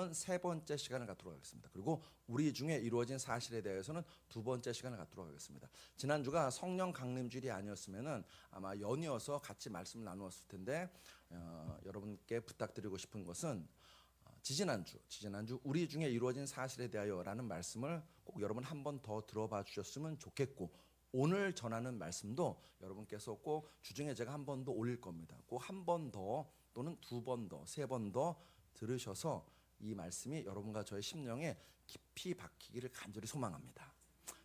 오늘은 세 번째 시간을 갖도록 하겠습니다. 그리고 우리 중에 이루어진 사실에 대해서는 두 번째 시간을 갖도록 하겠습니다. 지난주가 성령 강림주일이 아니었으면은 아마 연이어서 같이 말씀을 나누었을 텐데 여러분께 부탁드리고 싶은 것은 지지난주 우리 중에 이루어진 사실에 대하여라는 말씀을 꼭 여러분 한 번 더 들어봐 주셨으면 좋겠고, 오늘 전하는 말씀도 여러분께서 꼭 주중에 제가 한 번 더 올릴 겁니다. 꼭 한 번 더 또는 두 번 더, 세 번 더 들으셔서 이 말씀이 여러분과 저의 심령에 깊이 박히기를 간절히 소망합니다.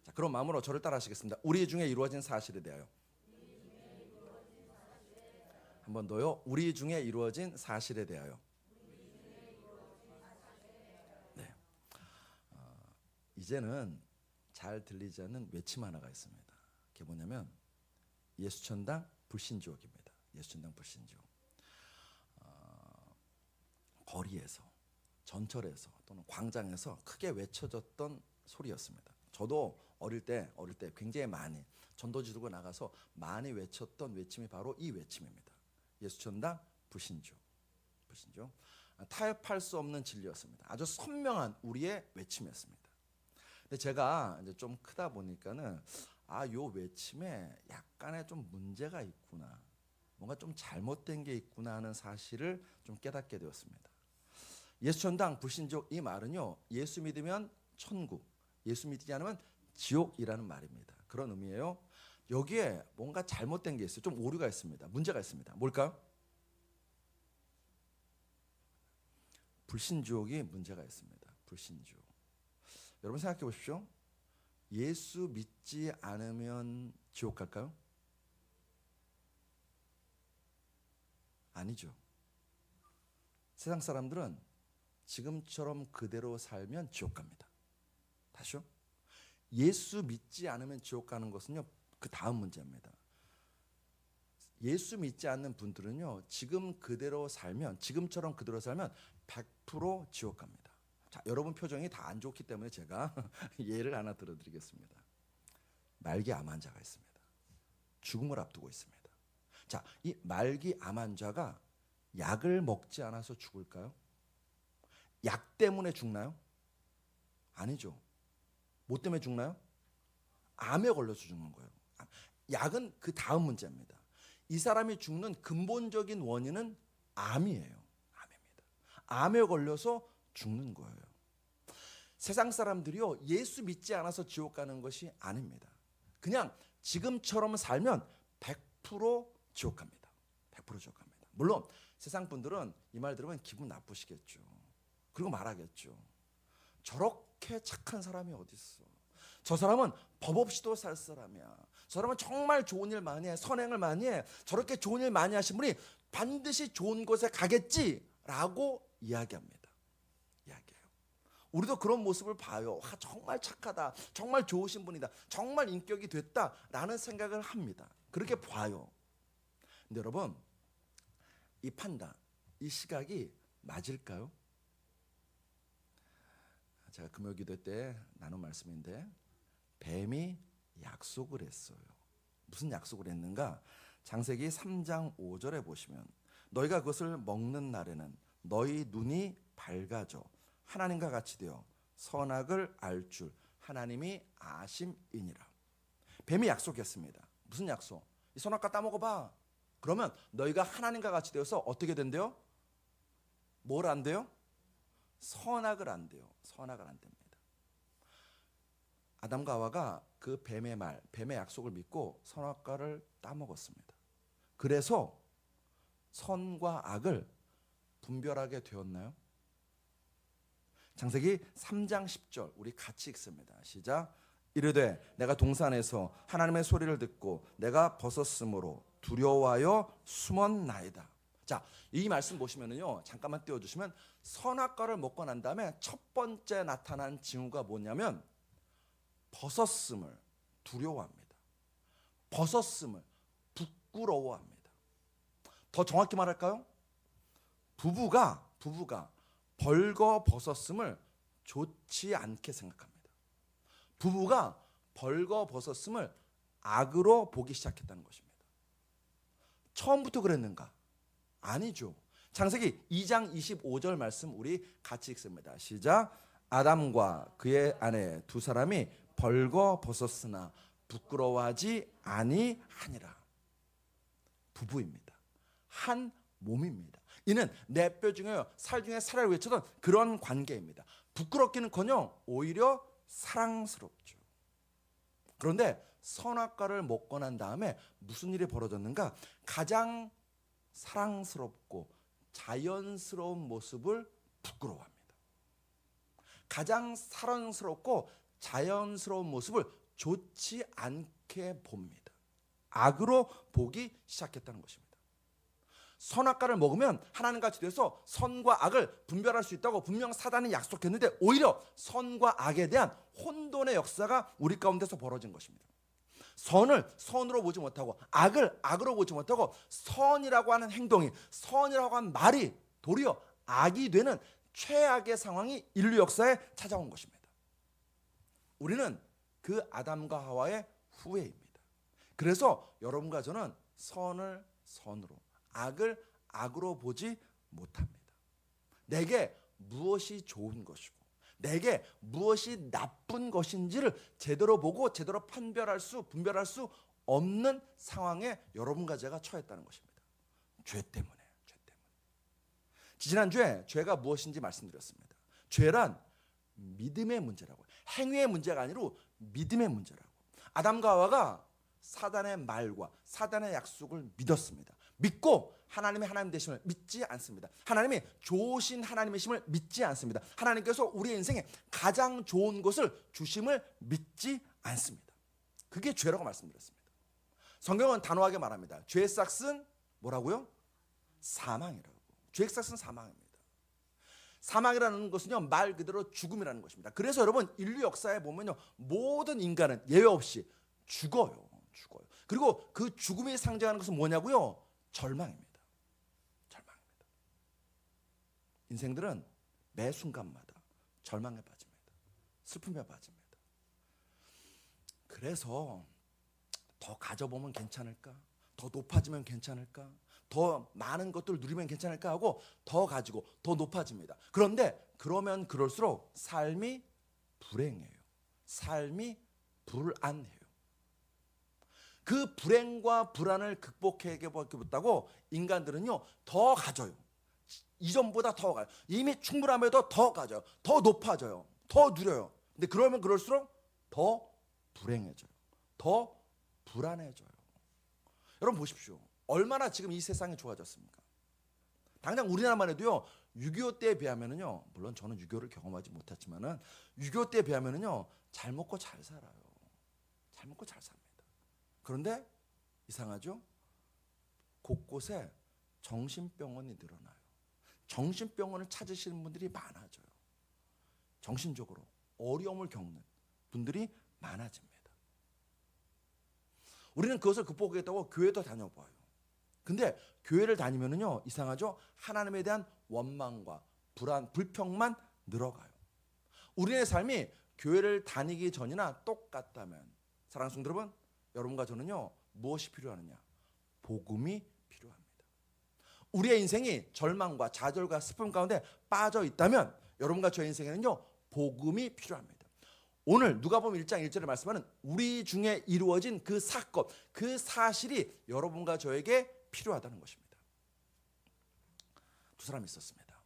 자, 그런 마음으로 저를 따라 하시겠습니다. 우리 중에 이루어진 사실에 대하여. 한 번 더요. 우리 중에 이루어진 사실에 대하여. 네. 이제는 잘 들리지 않는 외침 하나가 있습니다. 그게 뭐냐면 예수천당 불신지옥입니다. 예수천당 불신지옥. 거리에서, 전철에서 또는 광장에서 크게 외쳐졌던 소리였습니다. 저도 어릴 때 굉장히 많이 전도지 들고 나가서 많이 외쳤던 외침이 바로 이 외침입니다. 예수천당 불신지옥. 불신지옥. 타협할 수 없는 진리였습니다. 아주 선명한 우리의 외침이었습니다. 근데 제가 이제 좀 크다 보니까는 요 외침에 약간의 좀 문제가 있구나, 뭔가 좀 잘못된 게 있구나 하는 사실을 좀 깨닫게 되었습니다. 예수천당 불신지옥, 이 말은요, 예수 믿으면 천국, 예수 믿지 않으면 지옥이라는 말입니다. 그런 의미예요. 여기에 뭔가 잘못된 게 있어요. 좀 오류가 있습니다. 문제가 있습니다. 뭘까요? 불신지옥이 문제가 있습니다. 불신지옥. 여러분 생각해 보십시오. 예수 믿지 않으면 지옥 갈까요? 아니죠. 세상 사람들은 지금처럼 그대로 살면 지옥 갑니다. 다시요. 예수 믿지 않으면 지옥 가는 것은요, 그 다음 문제입니다. 예수 믿지 않는 분들은요, 지금처럼 그대로 살면 100% 지옥 갑니다. 자, 여러분 표정이 다 안 좋기 때문에 제가 예를 하나 들어드리겠습니다. 말기 암 환자가 있습니다. 죽음을 앞두고 있습니다. 자, 이 말기 암 환자가 약을 먹지 않아서 죽을까요? 약 때문에 죽나요? 아니죠. 뭐 때문에 죽나요? 암에 걸려서 죽는 거예요. 약은 그 다음 문제입니다. 이 사람이 죽는 근본적인 원인은 암이에요. 암입니다. 암에 걸려서 죽는 거예요. 세상 사람들이요, 예수 믿지 않아서 지옥 가는 것이 아닙니다. 그냥 지금처럼 살면 100% 지옥 갑니다. 100% 지옥 갑니다. 물론 세상 분들은 이 말 들으면 기분 나쁘시겠죠. 그리고 말하겠죠. 저렇게 착한 사람이 어디 있어? 저 사람은 법 없이도 살 사람이야. 저 사람은 정말 좋은 일 많이 해, 선행을 많이 해. 저렇게 좋은 일 많이 하신 분이 반드시 좋은 곳에 가겠지라고 이야기합니다. 이야기해요. 우리도 그런 모습을 봐요. 정말 착하다, 정말 좋으신 분이다, 정말 인격이 됐다라는 생각을 합니다. 그렇게 봐요. 근데 여러분, 이 판단, 이 시각이 맞을까요? 제가 금요기도 때 나눈 말씀인데, 뱀이 약속을 했어요. 무슨 약속을 했는가? 창세기 3장 5절에 보시면, 너희가 그것을 먹는 날에는 너희 눈이 밝아져 하나님과 같이 되어 선악을 알 줄 하나님이 아심이니라. 뱀이 약속했습니다. 무슨 약속? 이 선악과 따먹어봐. 그러면 너희가 하나님과 같이 되어서 어떻게 된대요? 뭘 안 돼요? 선악을 안 돼요. 선악을 안 됩니다. 아담과 하와가 그 뱀의 약속을 믿고 선악과를 따먹었습니다. 그래서 선과 악을 분별하게 되었나요? 창세기 3장 10절 우리 같이 읽습니다. 시작. 이르되 내가 동산에서 하나님의 소리를 듣고 내가 벗었으므로 두려워하여 숨었나이다. 자, 이 말씀 보시면은요, 잠깐만 띄워주시면, 선악과를 먹고 난 다음에 첫 번째 나타난 징후가 뭐냐면 벗었음을 두려워합니다. 벗었음을 부끄러워합니다. 더 정확히 말할까요? 부부가 벌거 벗었음을 좋지 않게 생각합니다. 부부가 벌거 벗었음을 악으로 보기 시작했다는 것입니다. 처음부터 그랬는가? 아니죠. 창세기 2장 25절 말씀 우리 같이 읽습니다. 시작. 아담과 그의 아내 두 사람이 벌거벗었으나 부끄러워하지 아니하니라. 부부입니다. 한 몸입니다. 이는 내 뼈 중에 살 중에 살을 외치던 그런 관계입니다. 부끄럽기는커녕 오히려 사랑스럽죠. 그런데 선악과를 먹고 난 다음에 무슨 일이 벌어졌는가? 가장 사랑스럽고 자연스러운 모습을 부끄러워합니다. 가장 사랑스럽고 자연스러운 모습을 좋지 않게 봅니다. 악으로 보기 시작했다는 것입니다. 선악과를 먹으면 하나님과 같이 돼서 선과 악을 분별할 수 있다고 분명 사단이 약속했는데 오히려 선과 악에 대한 혼돈의 역사가 우리 가운데서 벌어진 것입니다. 선을 선으로 보지 못하고 악을 악으로 보지 못하고 선이라고 하는 행동이, 선이라고 하는 말이 도리어 악이 되는 최악의 상황이 인류 역사에 찾아온 것입니다. 우리는 그 아담과 하와의 후예입니다. 그래서 여러분과 저는 선을 선으로, 악을 악으로 보지 못합니다. 내게 무엇이 좋은 것이고 내게 무엇이 나쁜 것인지를 제대로 보고 제대로 분별할 수 없는 상황에 여러분과 제가 처했다는 것입니다. 죄 때문에. 지난주에 죄가 무엇인지 말씀드렸습니다. 죄란 믿음의 문제라고, 행위의 문제가 아니라 믿음의 문제라고. 아담과 하와가 사단의 말과 사단의 약속을 믿었습니다. 믿고 하나님의 하나님 되심을 믿지 않습니다. 하나님이 좋으신 하나님이심을 믿지 않습니다. 하나님께서 우리의 인생에 가장 좋은 것을 주심을 믿지 않습니다. 그게 죄라고 말씀드렸습니다. 성경은 단호하게 말합니다. 죄의 싹은 뭐라고요? 사망이라고. 죄의 싹은 사망입니다. 사망이라는 것은요, 말 그대로 죽음이라는 것입니다. 그래서 여러분, 인류 역사에 보면요, 모든 인간은 예외 없이 죽어요. 그리고 그 죽음이 상징하는 것은 뭐냐고요? 절망입니다. 인생들은 매 순간마다 절망에 빠집니다. 슬픔에 빠집니다. 그래서 더 가져보면 괜찮을까? 더 높아지면 괜찮을까? 더 많은 것들을 누리면 괜찮을까 하고 더 가지고 더 높아집니다. 그런데 그러면 그럴수록 삶이 불행해요. 삶이 불안해요. 그 불행과 불안을 극복해보겠다고 인간들은요, 더 가져요. 이전보다 더 가요. 이미 충분함에도 더 가져요. 더 높아져요. 더 누려요. 근데 그러면 그럴수록 더 불행해져요. 더 불안해져요. 여러분 보십시오. 얼마나 지금 이 세상이 좋아졌습니까? 당장 우리나라만 해도요, 6.25 때에 비하면은요, 물론 저는 6.25를 경험하지 못했지만은 6.25 때에 비하면은요, 잘 먹고 잘 살아요. 잘 먹고 잘 삽니다. 그런데 이상하죠? 곳곳에 정신병원이 늘어나요. 정신병원을 찾으시는 분들이 많아져요. 정신적으로 어려움을 겪는 분들이 많아집니다. 우리는 그것을 극복하겠다고 교회도 다녀봐요. 근데 교회를 다니면은요, 이상하죠? 하나님에 대한 원망과 불안, 불평만 늘어가요. 우리의 삶이 교회를 다니기 전이나 똑같다면, 사랑하는 성도 여러분, 여러분과 저는요, 무엇이 필요하느냐? 복음이 필요합니다. 우리의 인생이 절망과 좌절과 슬픔 가운데 빠져 있다면 여러분과 저의 인생에는요, 복음이 필요합니다. 오늘 누가복음 1장 1절의 말씀하는 우리 중에 이루어진 그 사건, 그 사실이 여러분과 저에게 필요하다는 것입니다. 두 사람이 있었습니다.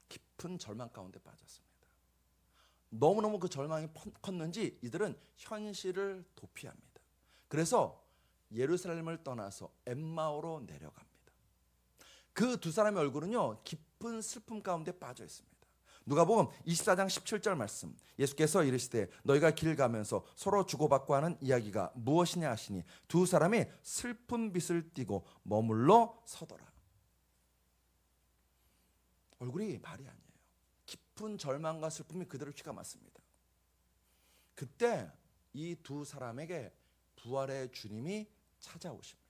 깊은 절망 가운데 빠졌습니다. 너무너무 그 절망이 컸는지 이들은 현실을 도피합니다. 그래서 예루살렘을 떠나서 엠마오로 내려갑니다. 그 두 사람의 얼굴은요, 깊은 슬픔 가운데 빠져 있습니다. 누가복음 24장 17절 말씀, 예수께서 이르시되 너희가 길 가면서 서로 주고받고 하는 이야기가 무엇이냐 하시니 두 사람이 슬픈 빛을 띠고 머물러 서더라. 얼굴이 말이 아니에요. 깊은 절망과 슬픔이 그대로 휘감았습니다. 그때 이 두 사람에게 부활의 주님이 찾아오십니다.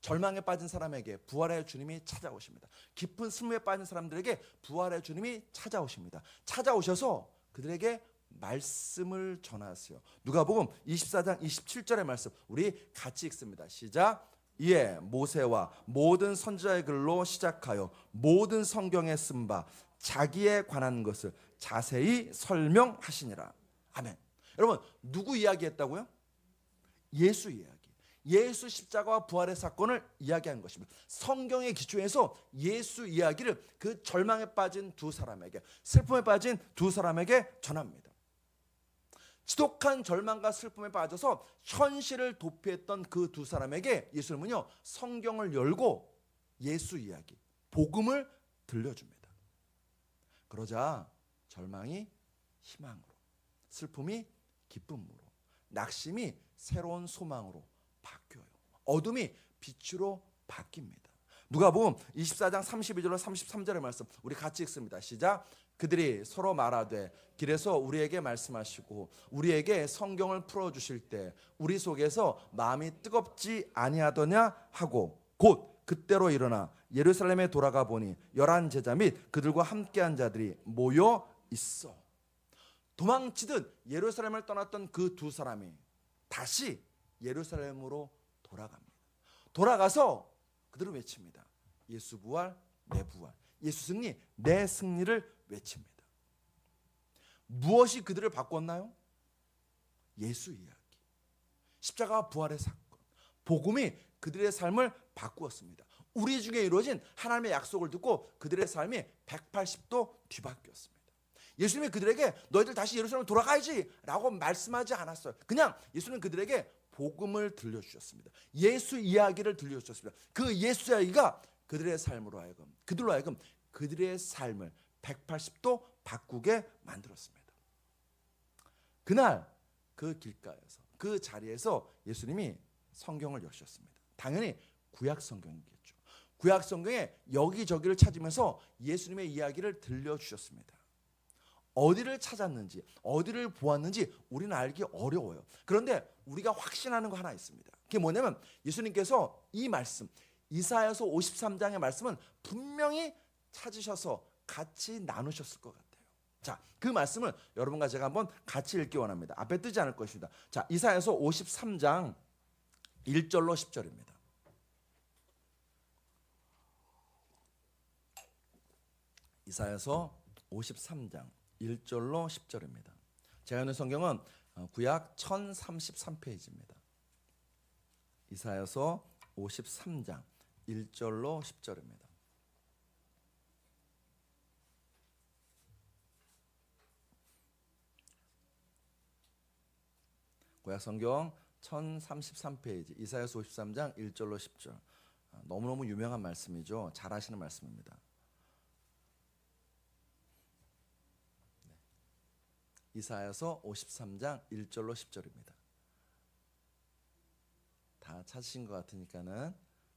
절망에 빠진 사람에게 부활의 주님이 찾아오십니다. 깊은 슬픔에 빠진 사람들에게 부활의 주님이 찾아오십니다. 찾아오셔서 그들에게 말씀을 전하세요. 누가복음 24장 27절의 말씀 우리 같이 읽습니다. 시작. 이에 모세와 모든 선지자의 글로 시작하여 모든 성경에 쓴 바 자기에 관한 것을 자세히 설명하시니라. 아멘. 여러분, 누구 이야기했다고요? 예수 이야기. 예수 십자가와 부활의 사건을 이야기한 것입니다. 성경의 기초에서 예수 이야기를 그 절망에 빠진 두 사람에게, 슬픔에 빠진 두 사람에게 전합니다. 지독한 절망과 슬픔에 빠져서 현실을 도피했던 그 두 사람에게 예수님은요, 성경을 열고 예수 이야기, 복음을 들려줍니다. 그러자 절망이 희망으로, 슬픔이 기쁨으로, 낙심이 새로운 소망으로 바뀌어요. 어둠이 빛으로 바뀝니다. 누가복음 24장 32절로 33절의 말씀 우리 같이 읽습니다. 시작. 그들이 서로 말하되 길에서 우리에게 말씀하시고 우리에게 성경을 풀어주실 때 우리 속에서 마음이 뜨겁지 아니하더냐 하고 곧 그때로 일어나 예루살렘에 돌아가 보니 11 제자 및 그들과 함께한 자들이 모여 있어. 도망치듯 예루살렘을 떠났던 그 두 사람이 다시 예루살렘으로 돌아갑니다. 돌아가서 그들은 외칩니다. 예수 부활, 내 부활. 예수 승리, 내 승리를 외칩니다. 무엇이 그들을 바꿨나요? 예수 이야기, 십자가와 부활의 사건, 복음이 그들의 삶을 바꾸었습니다. 우리 중에 이루어진 하나님의 약속을 듣고 그들의 삶이 180도 뒤바뀌었습니다. 예수님이 그들에게 너희들 다시 예루살렘으로 돌아가야지 라고 말씀하지 않았어요. 그냥 예수님은 그들에게 복음을 들려주셨습니다. 예수 이야기를 들려주셨습니다. 그 예수 이야기가 그들의 삶으로 하여금, 그들로 하여금 그들의 삶을 180도 바꾸게 만들었습니다. 그날 그 길가에서, 그 자리에서 예수님이 성경을 여셨습니다. 당연히 구약 성경이겠죠. 구약 성경에 여기저기를 찾으면서 예수님의 이야기를 들려주셨습니다. 어디를 찾았는지, 어디를 보았는지 우리는 알기 어려워요. 그런데 우리가 확신하는 거 하나 있습니다. 그게 뭐냐면 예수님께서 이 말씀, 이사야서 53장의 말씀은 분명히 찾으셔서 같이 나누셨을 것 같아요. 자, 그 말씀을 여러분과 제가 한번 같이 읽기 원합니다. 앞에 뜨지 않을 것입니다. 자, 이사야서 53장 1절로 10절입니다. 이사야서 53장 1절로 10절입니다. 제가 읽는 성경은 구약 1033페이지입니다. 이사야서 53장 1절로 10절입니다. 구약 성경 1033페이지 이사야서 53장 1절로 10절. 너무너무 유명한 말씀이죠. 잘 아시는 말씀입니다. 이사야서 53장 1절로 10절입니다. 다 찾으신 것 같으니까는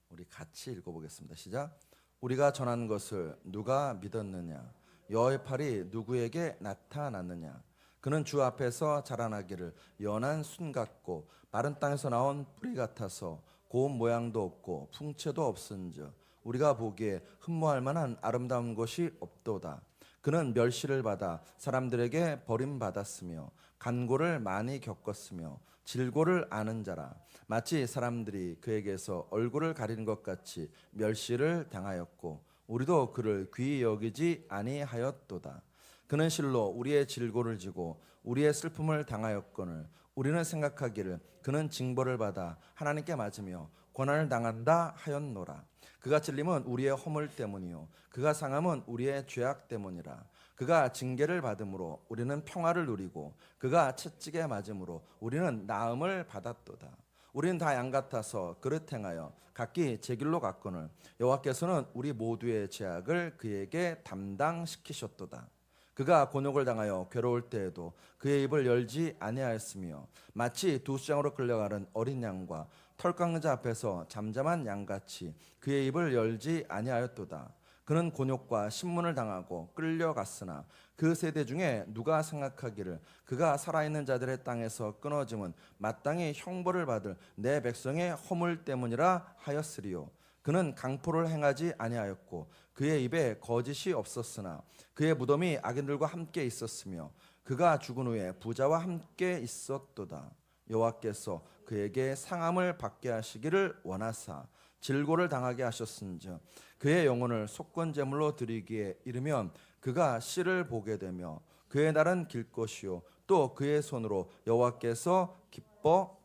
우리 같이 읽어보겠습니다. 시작. 우리가 전한 것을 누가 믿었느냐? 여호와의 팔이 누구에게 나타났느냐? 그는 주 앞에서 자라나기를 연한 순 같고 마른 땅에서 나온 뿌리 같아서 고운 모양도 없고 풍채도 없은즉 우리가 보기에 흠모할 만한 아름다운 것이 없도다. 그는 멸시를 받아 사람들에게 버림받았으며 간고를 많이 겪었으며 질고를 아는 자라. 마치 사람들이 그에게서 얼굴을 가리는 것 같이 멸시를 당하였고 우리도 그를 귀히 여기지 아니하였도다. 그는 실로 우리의 질고를 지고 우리의 슬픔을 당하였거늘 우리는 생각하기를 그는 징벌을 받아 하나님께 맞으며 고난을 당한다 하였노라. 그가 찔림은 우리의 허물 때문이요 그가 상함은 우리의 죄악 때문이라. 그가 징계를 받음으로 우리는 평화를 누리고 그가 채찍에 맞음으로 우리는 나음을 받았도다. 우리는 다 양 같아서 그릇 행하여 각기 제 길로 갔거늘 여호와께서는 우리 모두의 죄악을 그에게 담당시키셨도다. 그가 곤욕을 당하여 괴로울 때에도 그의 입을 열지 아니하였으며 마치 두 수장으로 끌려가는 어린 양과 털 깎는 자 앞에서 잠잠한 양같이 그의 입을 열지 아니하였도다. 그는 곤욕과 신문을 당하고 끌려갔으나 그 세대 중에 누가 생각하기를 그가 살아있는 자들의 땅에서 끊어짐은 마땅히 형벌을 받을 내 백성의 허물 때문이라 하였으리요. 그는 강포를 행하지 아니하였고 그의 입에 거짓이 없었으나 그의 무덤이 악인들과 함께 있었으며 그가 죽은 후에 부자와 함께 있었도다. 여호와께서 그에게 상함을 받게 하시기를 원하사 질고를 당하게 하셨은즉 그의 영혼을 속건 제물로 드리기에 이르면 그가 씨를 보게 되며 그의 날은 길 것이요 또 그의 손으로 여호와께서 기뻐하시는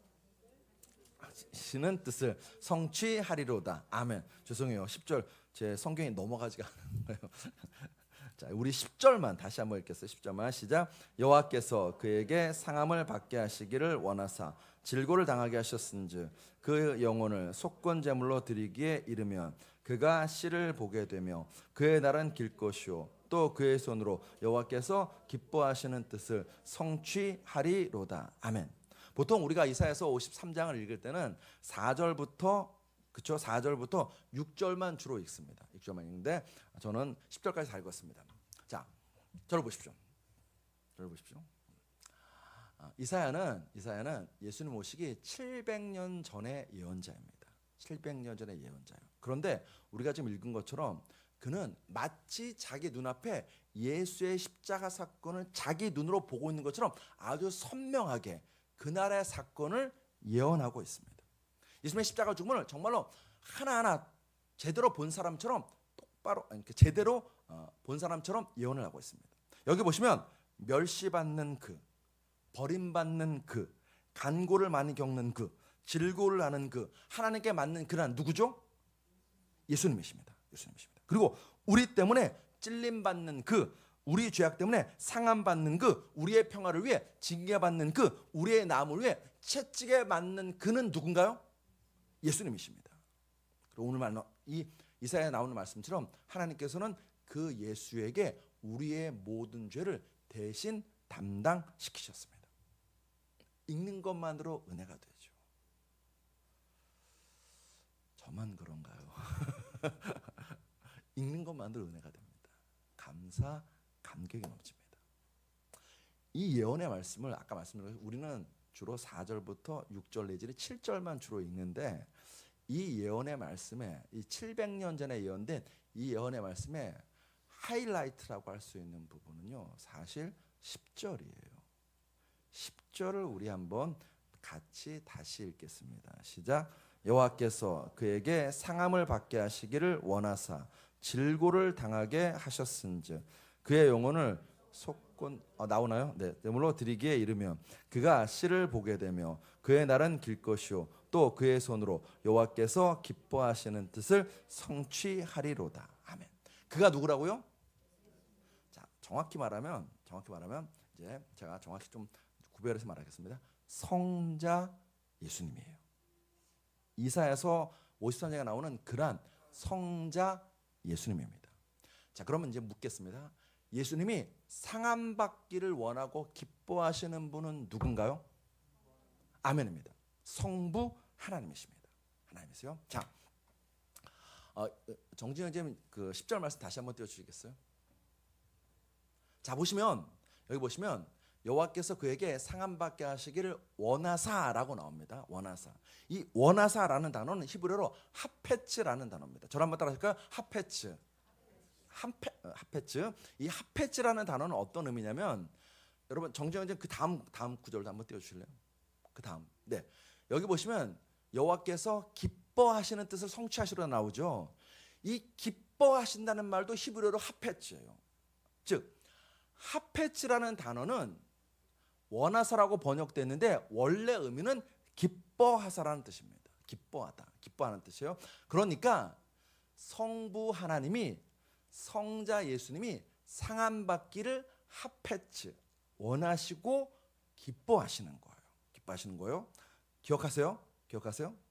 뜻을 성취하리로다. 아멘. 죄송해요. 10절 제 성경이 넘어가지가 않는 거예요. 자, 우리 10절만 다시 한번 읽겠어요. 10절만 시작. 여호와께서 그에게 상함을 받게 하시기를 원하사 질고를 당하게 하셨은즉 그 영혼을 속건 제물로 드리기에 이르면 그가 씨를 보게 되며 그의 날은 길 것이요 또 그의 손으로 여호와께서 기뻐하시는 뜻을 성취하리로다. 아멘. 보통 우리가 이사야서 53장을 읽을 때는 4절부터 그렇죠? 4절부터 6절만 주로 읽습니다. 6절만 읽는데 저는 10절까지 다 읽었습니다. 자, 저를 보십시오. 이사야는 예수님 오시기 700년 전의 예언자입니다. 700년 전의 예언자예요. 그런데 우리가 지금 읽은 것처럼 그는 마치 자기 눈앞에 예수의 십자가 사건을 자기 눈으로 보고 있는 것처럼 아주 선명하게 그날의 사건을 예언하고 있습니다. 예수님의 십자가 죽음을 정말로 하나하나 제대로 본 사람처럼 똑바로 제대로 본 사람처럼 예언을 하고 있습니다. 여기 보시면 멸시받는 그, 버림받는 그, 간고를 많이 겪는 그, 질고를 하는 그, 하나님께 맞는 그는 누구죠? 예수님이십니다. 그리고 우리 때문에 찔림받는 그, 우리 죄악 때문에 상함받는 그, 우리의 평화를 위해 징계받는 그, 우리의 나음을 위해 채찍에 맞는 그는 누군가요? 예수님이십니다. 그리고 오늘 이 이사야에 나오는 말씀처럼 하나님께서는 그 예수에게 우리의 모든 죄를 대신 담당시키셨습니다. 읽는 것만으로 은혜가 되죠. 저만 그런가요? 읽는 것만으로 은혜가 됩니다. 감격이 넘칩니다. 이 예언의 말씀을 아까 말씀드린 우리는 주로 4절부터 6절 내지는 7절만 주로 읽는데 이 예언의 말씀에 이 700년 전에 예언된 이 예언의 말씀에 하이라이트라고 할 수 있는 부분은요. 사실 10절이에요. 10절을 우리 한번 같이 다시 읽겠습니다. 시작. 여호와께서 그에게 상함을 받게 하시기를 원하사 질고를 당하게 하셨은즉 그의 영혼을 속건 나오나요? 네, 제물로 드리기에 이르면 그가 씨를 보게 되며 그의 날은 길 것이요 또 그의 손으로 여호와께서 기뻐하시는 뜻을 성취하리로다. 아멘. 그가 누구라고요? 자, 정확히 말하면 이제 제가 정확히 좀 구별해서 말하겠습니다. 성자 예수님이에요. 이사야서 53장에 나오는 그란 성자 예수님입니다. 자, 그러면 이제 묻겠습니다. 예수님이 상함 받기를 원하고 기뻐하시는 분은 누군가요? 아멘입니다. 성부 하나님이십니다. 하나님이세요. 자, 정진영 선생님 그 10절 말씀 다시 한번 띄워주시겠어요? 자, 여기 보시면 여호와께서 그에게 상함 받게 하시기를 원하사라고 나옵니다. 원하사. 이 원하사라는 단어는 히브리어로 하페츠라는 단어입니다. 저를 한번 따라하실까요? 하페츠. 이 하페츠라는 단어는 어떤 의미냐면 여러분 정정현 그 다음 구절도 한번 띄워주실래요? 그 다음. 네, 여기 보시면 여호와께서 기뻐하시는 뜻을 성취하시려 나오죠. 이 기뻐하신다는 말도 히브리어로 하페츠예요. 즉 하페츠라는 단어는 원하사라고 번역됐는데 원래 의미는 기뻐하사라는 뜻입니다. 기뻐하다, 기뻐하는 뜻이에요. 그러니까 성부 하나님이 성자 예수님이 상함 받기를 하페츠 원하시고 기뻐하시는 거예요. 기억하세요?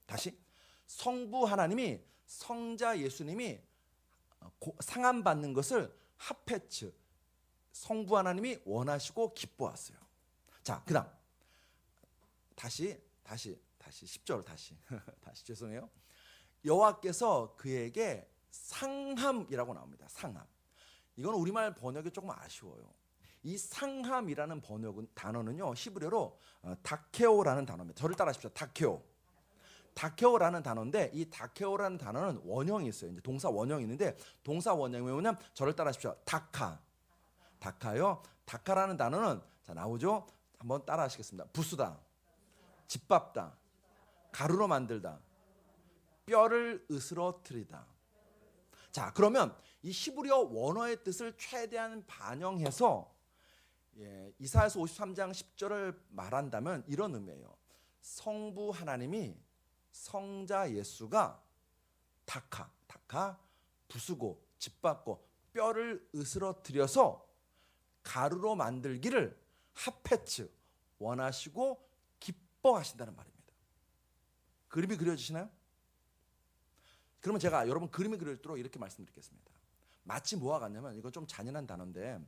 다시 성부 하나님이 성자 예수님이 상함 받는 것을 하페츠 성부 하나님이 원하시고 기뻐하세요. 자, 그다음 다시 10절 다시 죄송해요. 여호와께서 그에게 상함이라고 나옵니다. 상함. 이건 우리말 번역이 조금 아쉬워요. 이 상함이라는 단어는요 히브리어로 다케오라는 단어입니다. 저를 따라하십시오. 다케오라는 단어인데 이 다케오라는 단어는 원형이 있어요. 이제 동사 원형이 있는데 동사 원형이 뭐냐면 저를 따라하십시오. 다카요. 다카라는 단어는 자 나오죠. 한번 따라하시겠습니다. 부수다, 짓밟다, 가루로 만들다, 뼈를 으스러뜨리다. 자, 그러면 이 히브리어 원어의 뜻을 최대한 반영해서 이사야서 53장 10절을 말한다면 이런 의미예요. 성부 하나님이 성자 예수가 다카 부수고 짓밟고 뼈를 으스러뜨려서 가루로 만들기를 하페츠 원하시고 기뻐하신다는 말입니다. 그림이 그려지시나요? 그러면 제가 여러분 그림이 그려지도록 이렇게 말씀드리겠습니다. 마치 뭐와 같냐면, 이거 좀 잔인한 단어인데,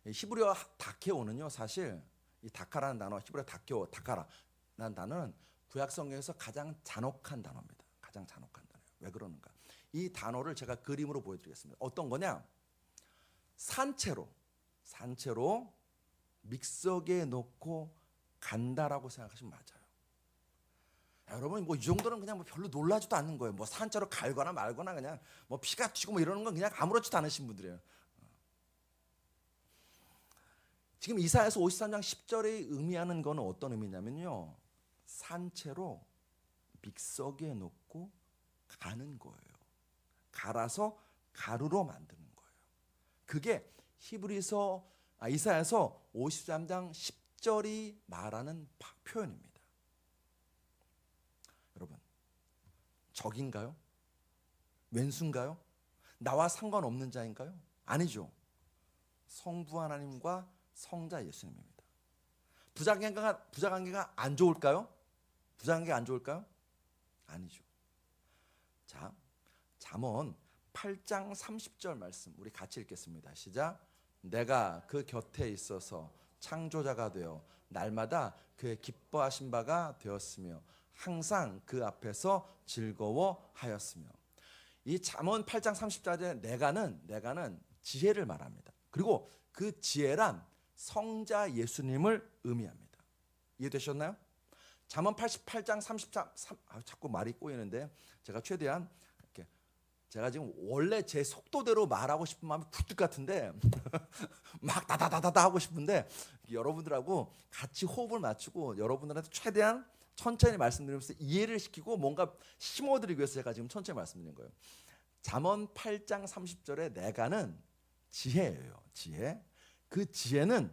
히브리어 다케오는요, 사실 이 다카라는 단어, 히브리어 다카라는 단어는 구약 성경에서 가장 잔혹한 단어입니다. 가장 잔혹한 단어예요. 왜 그러는가? 이 단어를 제가 그림으로 보여드리겠습니다. 어떤 거냐? 산채로 믹서기에 넣고 간다라고 생각하시면 맞아요. 여러분 뭐 이 정도는 그냥 뭐 별로 놀라지도 않는 거예요. 뭐 산채로 갈거나 말거나 그냥 뭐 피가 튀고 뭐 이러는 건 그냥 아무렇지도 않으신 분들이에요. 지금 이사야서 53장 10절에 의미하는 거는 어떤 의미냐면요, 산채로 믹서기에 넣고 가는 거예요. 갈아서 가루로 만드는 거예요. 그게 이사야서 53장 10절이 말하는 표현입니다. 여러분, 적인가요? 왼수인가요? 나와 상관없는 자인가요? 아니죠. 성부 하나님과 성자 예수님입니다. 부자관계가 안 좋을까요? 부자관계가 안 좋을까요? 아니죠. 자, 잠언 8장 30절 말씀 우리 같이 읽겠습니다. 시작. 내가 그 곁에 있어서 창조자가 되어 날마다 그의 기뻐하신 바가 되었으며 항상 그 앞에서 즐거워하였으며. 이 잠언 8장 30절에 내가는 지혜를 말합니다. 그리고 그 지혜란 성자 예수님을 의미합니다. 이해되셨나요? 잠언 88장 33 자꾸 말이 꼬이는데 제가 최대한 이렇게, 제가 지금 원래 제 속도대로 말하고 싶은 마음이 굴뚝 같은데 막 다다다다다 하고 싶은데 여러분들하고 같이 호흡을 맞추고 여러분들한테 최대한 천천히 말씀드리면서 이해를 시키고 뭔가 심어드리기 위해서 제가 지금 천천히 말씀드리는 거예요. 잠언 8장 30절에 내가는 지혜예요. 지혜. 그 지혜는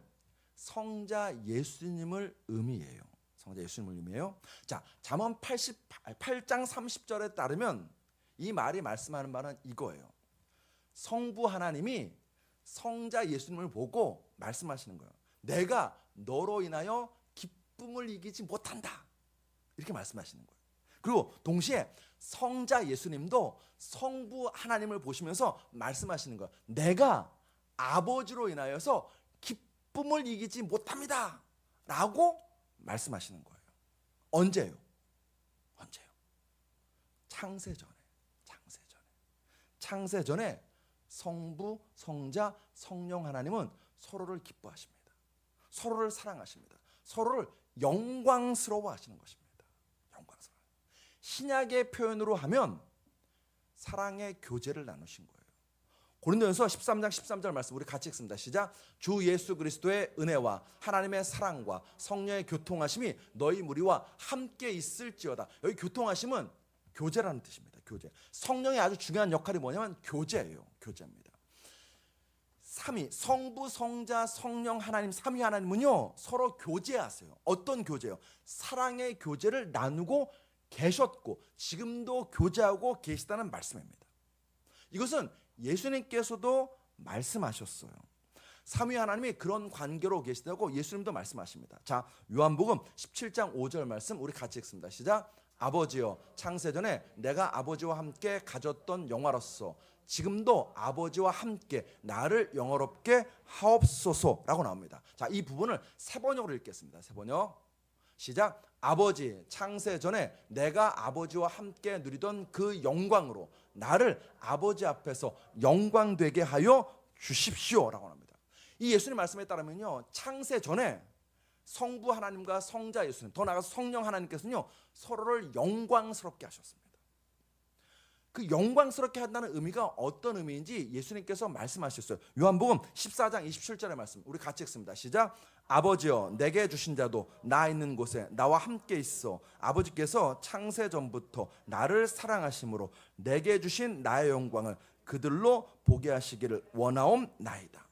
성자 예수님을 의미해요. 성자 예수님을 의미해요. 자, 잠언 8장 30절에 따르면 이 말이 말씀하는 말은 이거예요. 성부 하나님이 성자 예수님을 보고 말씀하시는 거예요. 내가 너로 인하여 기쁨을 이기지 못한다. 이렇게 말씀하시는 거예요. 그리고 동시에 성자 예수님도 성부 하나님을 보시면서 말씀하시는 거예요. 내가 아버지로 인하여서 기쁨을 이기지 못합니다 라고 말씀하시는 거예요. 언제요? 창세전에 성부, 성자, 성령 하나님은 서로를 기뻐하십니다. 서로를 사랑하십니다. 서로를 영광스러워 하시는 것입니다. 영광스러워. 신약의 표현으로 하면 사랑의 교제를 나누신 거예요. 고린도전서 13장 13절 말씀 우리 같이 읽습니다. 시작. 주 예수 그리스도의 은혜와 하나님의 사랑과 성령의 교통하심이 너희 무리와 함께 있을지어다. 여기 교통하심은 교제라는 뜻입니다. 교제. 성령의 아주 중요한 역할이 뭐냐면 교제예요. 교제입니다. 삼위, 성부, 성자, 성령 하나님, 삼위 하나님은요 서로 교제하세요. 어떤 교제요? 사랑의 교제를 나누고 계셨고 지금도 교제하고 계시다는 말씀입니다. 이것은 예수님께서도 말씀하셨어요. 삼위 하나님이 그런 관계로 계시다고 예수님도 말씀하십니다. 자, 요한복음 17장 5절 말씀 우리 같이 읽습니다. 시작. 아버지여, 창세전에 내가 아버지와 함께 가졌던 영화로서 지금도 아버지와 함께 나를 영화롭게 하옵소서라고 나옵니다. 자, 이 부분을 세 번역으로 읽겠습니다. 세 번역. 시작. 아버지, 창세전에 내가 아버지와 함께 누리던 그 영광으로 나를 아버지 앞에서 영광되게 하여 주십시오라고 합니다. 이 예수님 말씀에 따르면요, 창세전에 성부 하나님과 성자 예수님, 더 나아가서 성령 하나님께서는요 서로를 영광스럽게 하셨습니다. 그 영광스럽게 한다는 의미가 어떤 의미인지 예수님께서 말씀하셨어요. 요한복음 14장 27절의 말씀 우리 같이 읽습니다. 시작. 아버지여 내게 주신 자도 나 있는 곳에 나와 함께 있어 아버지께서 창세 전부터 나를 사랑하심으로 내게 주신 나의 영광을 그들로 보게 하시기를 원하옵나이다.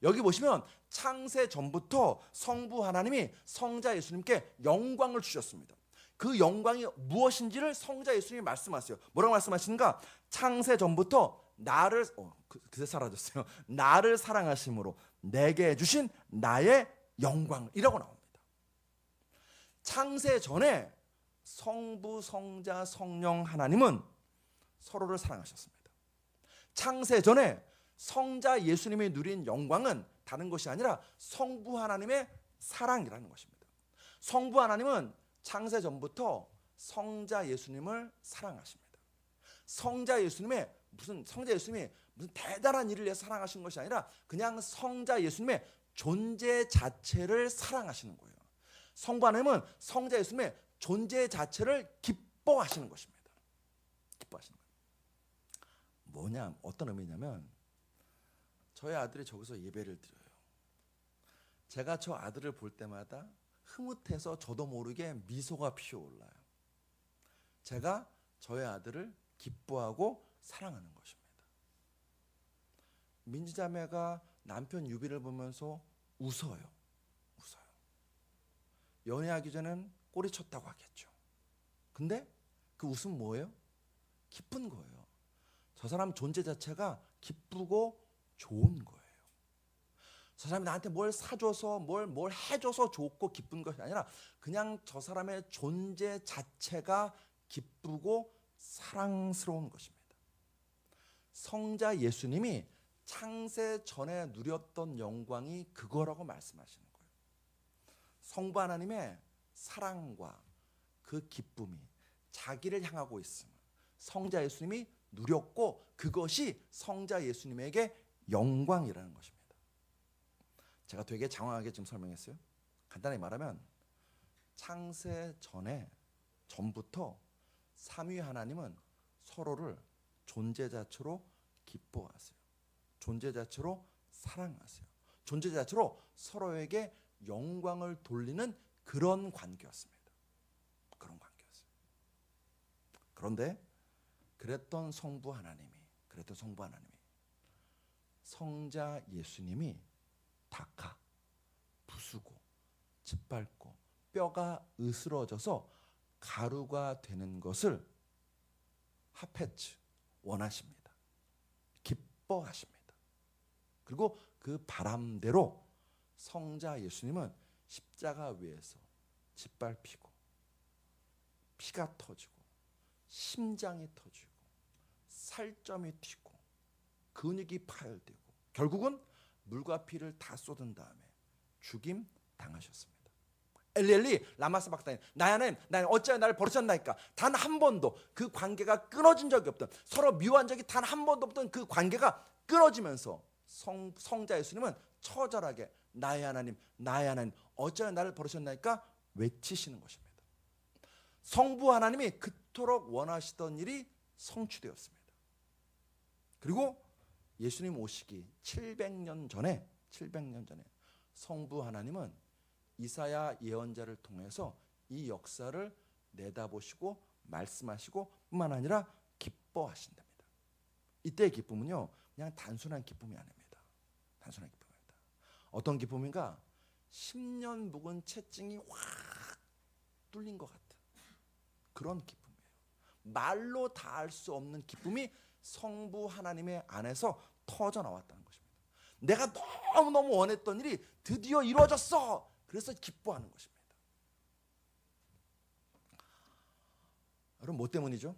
여기 보시면 창세 전부터 성부 하나님이 성자 예수님께 영광을 주셨습니다. 그 영광이 무엇인지를 성자 예수님이 말씀하세요. 뭐라고 말씀하시는가? 창세 전부터 나를 그새 사라졌어요. 나를 사랑하심으로 내게 주신 나의 영광이라고 나옵니다. 창세 전에 성부, 성자, 성령 하나님은 서로를 사랑하셨습니다. 창세 전에 성자 예수님이 누린 영광은 다른 것이 아니라 성부 하나님의 사랑이라는 것입니다. 성부 하나님은 창세 전부터 성자 예수님을 사랑하십니다. 성자 예수님이 무슨 대단한 일을 위해서 사랑하신 것이 아니라 그냥 성자 예수님의 존재 자체를 사랑하시는 거예요. 성부 하나님은 성자 예수님의 존재 자체를 기뻐하시는 것입니다. 기뻐하시는 거예요. 어떤 의미냐면 저희 아들이 저기서 예배를 드려요. 제가 저 아들을 볼 때마다 흐뭇해서 저도 모르게 미소가 피어올라요. 제가 저희 아들을 기뻐하고 사랑하는 것입니다. 민지자매가 남편 유비를 보면서 웃어요. 연애하기 전엔 꼬리 쳤다고 하겠죠. 근데 그 웃음 뭐예요? 기쁜 거예요. 저 사람 존재 자체가 기쁘고 좋은 거예요. 저 사람이 나한테 뭘 사줘서 뭘 해줘서 좋고 기쁜 것이 아니라 그냥 저 사람의 존재 자체가 기쁘고 사랑스러운 것입니다. 성자 예수님이 창세 전에 누렸던 영광이 그거라고 말씀하시는 거예요. 성부 하나님의 사랑과 그 기쁨이 자기를 향하고 있음을 성자 예수님이 누렸고 그것이 성자 예수님에게 영광이라는 것입니다. 제가 되게 장황하게 지금 설명했어요. 간단히 말하면 창세 전부터 삼위 하나님은 서로를 존재 자체로 기뻐하세요. 존재 자체로 사랑하세요. 존재 자체로 서로에게 영광을 돌리는 그런 관계였습니다. 그런데 그랬던 성부 하나님이 성자 예수님이 닥아 부수고 짓밟고 뼈가 으스러져서 가루가 되는 것을 하페츠 원하십니다. 기뻐하십니다. 그리고 그 바람대로 성자 예수님은 십자가 위에서 짓밟히고 피가 터지고 심장이 터지고 살점이 튀고 근육이 파열되고 결국은 물과 피를 다 쏟은 다음에 죽임 당하셨습니다. 엘리 라마 사박다니 나의 하나님 어찌하여 나를 버리셨나이까. 단 한 번도 그 관계가 끊어진 적이 없던, 서로 미워한 적이 단 한 번도 없던 그 관계가 끊어지면서 성자 예수님은 처절하게 나의 하나님 어찌하여 나를 버리셨나이까 외치시는 것입니다. 성부 하나님이 그토록 원하시던 일이 성취되었습니다. 그리고 예수님 오시기 700년 전에 성부 하나님은 이사야 예언자를 통해서 이 역사를 내다보시고 말씀하시고 뿐만 아니라 기뻐하신답니다. 이때의 기쁨은요, 그냥 단순한 기쁨이 아닙니다. 어떤 기쁨인가? 10년 묵은 채증이 확 뚫린 것 같은 그런 기쁨이에요. 말로 다 할 수 없는 기쁨이 성부 하나님의 안에서 터져 나왔다는 것입니다. 내가 너무너무 원했던 일이 드디어 이루어졌어. 그래서 기뻐하는 것입니다. 여러분, 뭐 때문이죠?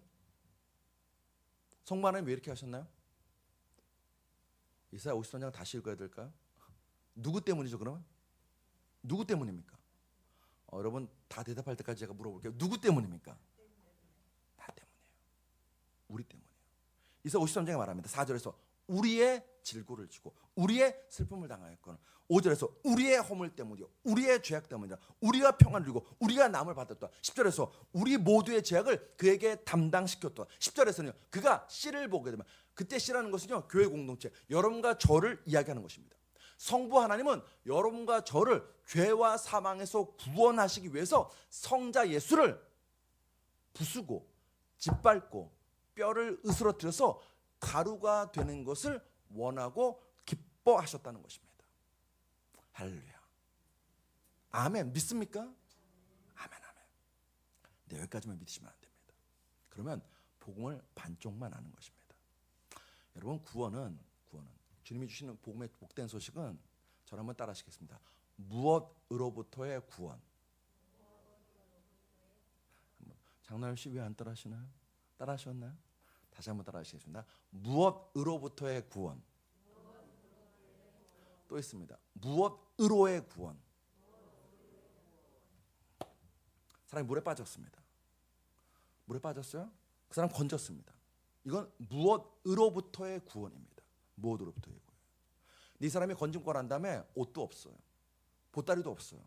성부 하나님 왜 이렇게 하셨나요? 이사야 53장 다시 읽어야 될까요? 누구 때문이죠, 그러면? 누구 때문입니까? 여러분 다 대답할 때까지 제가 물어볼게요. 누구 때문입니까? 나 때문이에요. 우리 때문이에요. 이사야 53장에 말합니다. 4절에서 우리의 질고를 지고 우리의 슬픔을 당하였거늘 5절에서 우리의 허물 때문이요 우리의 죄악 때문이라 우리가 평안을 누리고 우리가 남을 받았다. 10절에서 우리 모두의 죄악을 그에게 담당시켰다. 10절에서는요 그가 씨를 보게 되면, 그때 씨라는 것은요 교회 공동체 여러분과 저를 이야기하는 것입니다. 성부 하나님은 여러분과 저를 죄와 사망에서 구원하시기 위해서 성자 예수를 부수고 짓밟고 뼈를 으스러뜨려서 가루가 되는 것을 원하고 기뻐하셨다는 것입니다. 할렐루야. 아멘. 믿습니까? 아멘, 아멘. 네, 여기까지만 믿으시면 안 됩니다. 그러면 복음을 반쪽만 아는 것입니다. 여러분, 구원은 주님이 주시는 복음의 복된 소식은 저를 한번 따라 하시겠습니다. 무엇으로부터의 구원. 장나열 씨 왜 안 따라 하시나요? 따라 하셨나요? 다시 한번 따라 하시겠습니다. 무엇으로부터의 구원. 또 있습니다. 무엇으로의 구원. 사람이 물에 빠졌습니다. 물에 빠졌어요? 그 사람 건졌습니다. 이건 무엇으로부터의 구원입니다. 무엇으로부터의 구원. 이 사람이 건진 걸 한 다음에 옷도 없어요. 보따리도 없어요.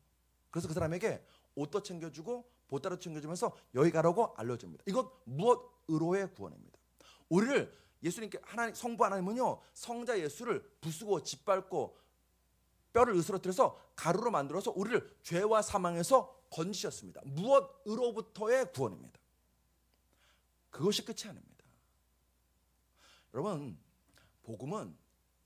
그래서 그 사람에게 옷도 챙겨주고 보따리도 챙겨주면서 여기 가라고 알려줍니다. 이건 무엇으로의 구원입니다. 우리를 예수님께 하나님 성부 하나님은요 성자 예수를 부수고 짓밟고 뼈를 으스러뜨려서 가루로 만들어서 우리를 죄와 사망에서 건지셨습니다. 무엇으로부터의 구원입니다. 그것이 끝이 아닙니다. 여러분, 복음은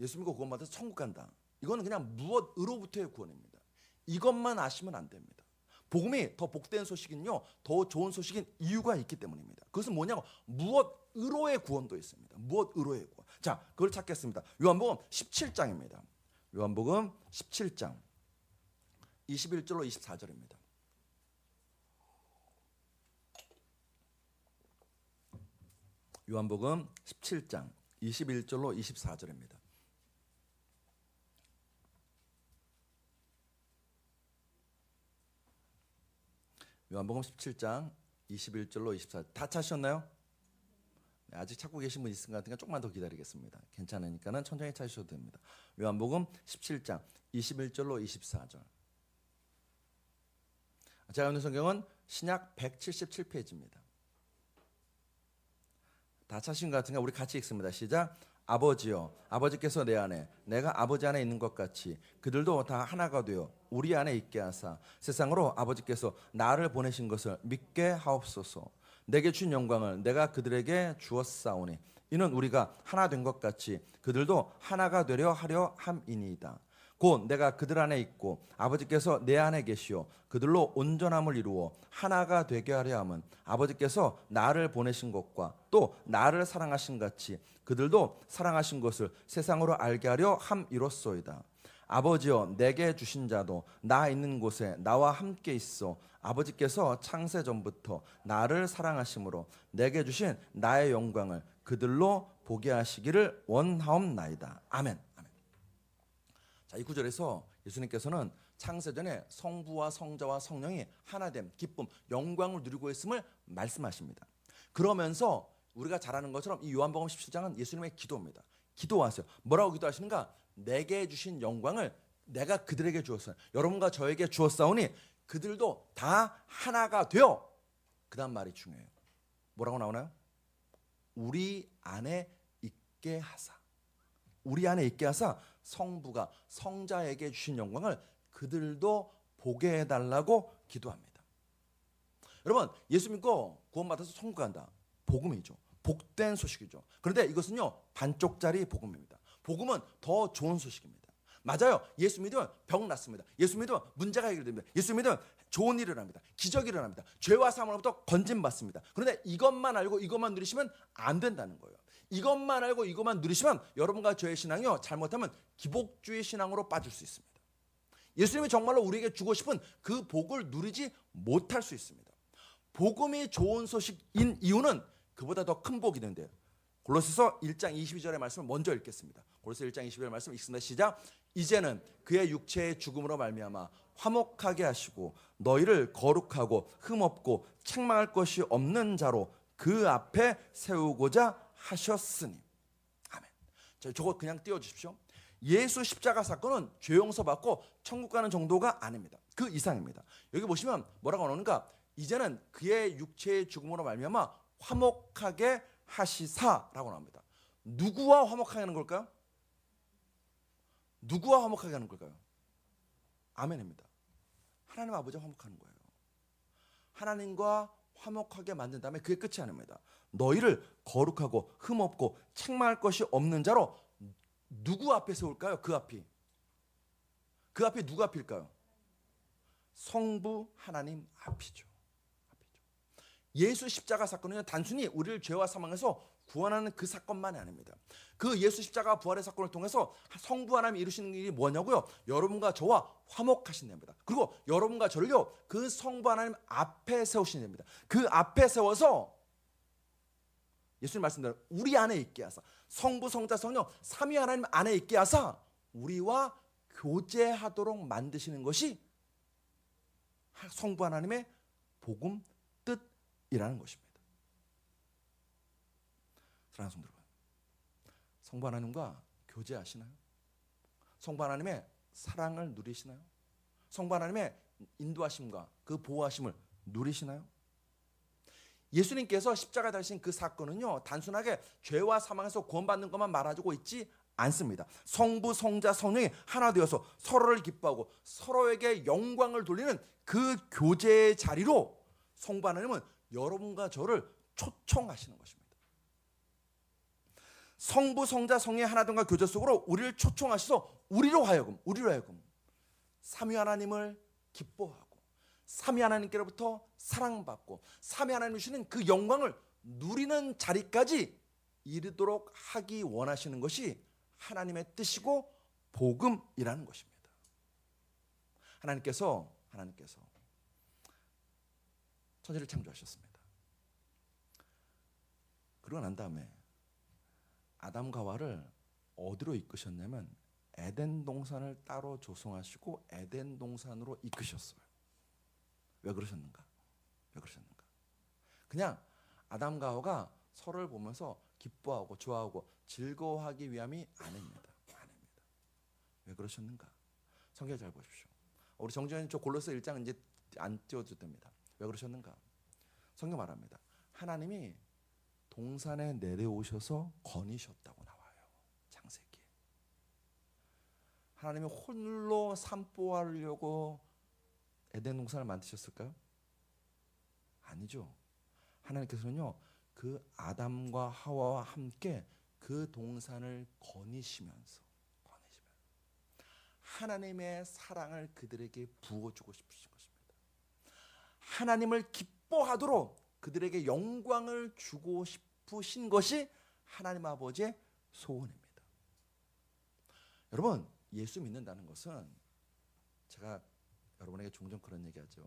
예수 믿고 구원 받아서 천국 간다. 이거는 그냥 무엇으로부터의 구원입니다. 이것만 아시면 안 됩니다. 복음이 더 복된 소식은요, 더 좋은 소식인 이유가 있기 때문입니다. 그것은 뭐냐고, 무엇으로의 구원도 있습니다. 무엇으로의 구원. 자, 그걸 찾겠습니다. 요한복음 17장입니다. 요한복음 17장 21절로 24절입니다. 요한복음 17장 21절로 24절입니다. 요한복음 17장 21절로 24절 다 찾으셨나요? 네, 아직 찾고 계신 분 있은 것 같으니까 조금만 더 기다리겠습니다. 괜찮으니까는 천천히 찾으셔도 됩니다. 요한복음 17장 21절로 24절. 제가 읽는 성경은 신약 177페이지입니다. 다 찾으신 것 같으니까 우리 같이 읽습니다. 시작. 아버지여, 아버지께서 내 안에 내가 아버지 안에 있는 것 같이 그들도 다 하나가 되어 우리 안에 있게 하사 세상으로 아버지께서 나를 보내신 것을 믿게 하옵소서. 내게 준 영광을 내가 그들에게 주었사오니 이는 우리가 하나 된 것 같이 그들도 하나가 되려 하려 함이니이다. 곧 내가 그들 안에 있고 아버지께서 내 안에 계시오 그들로 온전함을 이루어 하나가 되게 하려 함은 아버지께서 나를 보내신 것과 또 나를 사랑하신 같이 그들도 사랑하신 것을 세상으로 알게 하려 함이로소이다. 아버지여, 내게 주신 자도 나 있는 곳에 나와 함께 있어 아버지께서 창세 전부터 나를 사랑하심으로 내게 주신 나의 영광을 그들로 보게 하시기를 원하옵나이다. 아멘. 자, 이 구절에서 예수님께서는 창세전에 성부와 성자와 성령이 하나됨, 기쁨, 영광을 누리고 있음을 말씀하십니다. 그러면서 우리가 잘 아는 것처럼 이 요한복음 17장은 예수님의 기도입니다. 기도하세요. 뭐라고 기도하시는가? 내게 주신 영광을 내가 그들에게 주었어요. 여러분과 저에게 주었사오니 그들도 다 하나가 되어. 그 다음 말이 중요해요. 뭐라고 나오나요? 우리 안에 있게 하사. 우리 안에 있게 하사 성부가 성자에게 주신 영광을 그들도 보게 해달라고 기도합니다. 여러분, 예수 믿고 구원받아서 천국 간다. 복음이죠. 복된 소식이죠. 그런데 이것은요 반쪽짜리 복음입니다. 복음은 더 좋은 소식입니다. 맞아요. 예수 믿으면 병 낫습니다. 예수 믿으면 문제가 해결됩니다. 예수 믿으면 좋은 일을 합니다. 기적이 일어납니다. 죄와 사망으로부터 건진받습니다. 그런데 이것만 알고 이것만 누리시면 안 된다는 거예요. 이것만 알고 이것만 누리시면 여러분과 저의 신앙이요 잘못하면 기복주의 신앙으로 빠질 수 있습니다. 예수님이 정말로 우리에게 주고 싶은 그 복을 누리지 못할 수 있습니다. 복음이 좋은 소식인 이유는 그보다 더 큰 복이 있는데요. 골로새서 1장 22절의 말씀을 먼저 읽겠습니다. 골로새 1장 22절 말씀 읽습니다. 시작. 이제는 그의 육체의 죽음으로 말미암아 화목하게 하시고 너희를 거룩하고 흠없고 책망할 것이 없는 자로 그 앞에 세우고자 하셨으니. 아멘. 저거 그냥 띄워주십시오. 예수 십자가 사건은 죄 용서받고 천국 가는 정도가 아닙니다. 그 이상입니다. 여기 보시면 뭐라고 나오는가? 이제는 그의 육체의 죽음으로 말미암아 화목하게 하시사라고 나옵니다. 누구와 화목하게 하는 걸까요? 누구와 화목하게 하는 걸까요? 아멘입니다. 하나님 아버지와 화목하는 거예요. 하나님과 화목하게 만든 다음에 그게 끝이 아닙니다. 너희를 거룩하고 흠없고 책망할 것이 없는 자로 누구 앞에 세울까요? 그 앞이 누구 앞일까요? 성부 하나님 앞이죠. 예수 십자가 사건은 단순히 우리를 죄와 사망에서 구원하는 그 사건만이 아닙니다. 그 예수 십자가 부활의 사건을 통해서 성부 하나님이 이루시는 일이 뭐냐고요? 여러분과 저와 화목하신답니다. 그리고 여러분과 저를요 그 성부 하나님 앞에 세우신답니다. 그 앞에 세워서 예수님 말씀대로 우리 안에 있게 하사, 성부 성자 성령 삼위 하나님 안에 있게 하사 우리와 교제하도록 만드시는 것이 성부 하나님의 복음 뜻이라는 것입니다. 사랑하는 성도 여러분, 성부 하나님과 교제하시나요? 성부 하나님의 사랑을 누리시나요? 성부 하나님의 인도하심과 그 보호하심을 누리시나요? 예수님께서 십자가에 달리신 그 사건은요 단순하게 죄와 사망에서 구원받는 것만 말하고 있지 않습니다. 성부, 성자, 성령이 하나 되어서 서로를 기뻐하고 서로에게 영광을 돌리는 그 교제의 자리로 성부 하나님은 여러분과 저를 초청하시는 것입니다. 성부, 성자, 성령의 하나됨과 교제 속으로 우리를 초청하셔서 우리로 하여금 삼위 하나님을 기뻐하고 삼위 하나님께로부터 사랑받고 삼위 하나님 주시는 그 영광을 누리는 자리까지 이르도록 하기 원하시는 것이 하나님의 뜻이고 복음이라는 것입니다. 하나님께서 천지를 창조하셨습니다. 그러고 난 다음에 아담과 하와를 어디로 이끄셨냐면 에덴 동산을 따로 조성하시고 에덴 동산으로 이끄셨어요. 왜 그러셨는가? 그냥 아담과 하와가 서로를 보면서 기뻐하고 좋아하고 즐거워하기 위함이 아닙니다. 왜 그러셨는가? 성경 잘 보십시오. 우리 정주현님 저 골로새 1장 이제 안 띄워도 됩니다. 왜 그러셨는가? 성경 말합니다. 하나님이 동산에 내려오셔서 거니셨다고 나와요. 창세기에. 하나님이 홀로 산보하려고 에덴 동산을 만드셨을까요? 아니죠. 하나님께서는요 그 아담과 하와와 함께 그 동산을 거니시면서 하나님의 사랑을 그들에게 부어주고 싶으신 것입니다. 하나님을 기뻐하도록 그들에게 영광을 주고 싶으신 것이 하나님 아버지의 소원입니다. 여러분, 예수 믿는다는 것은 제가 여러분에게 종종 그런 얘기하죠.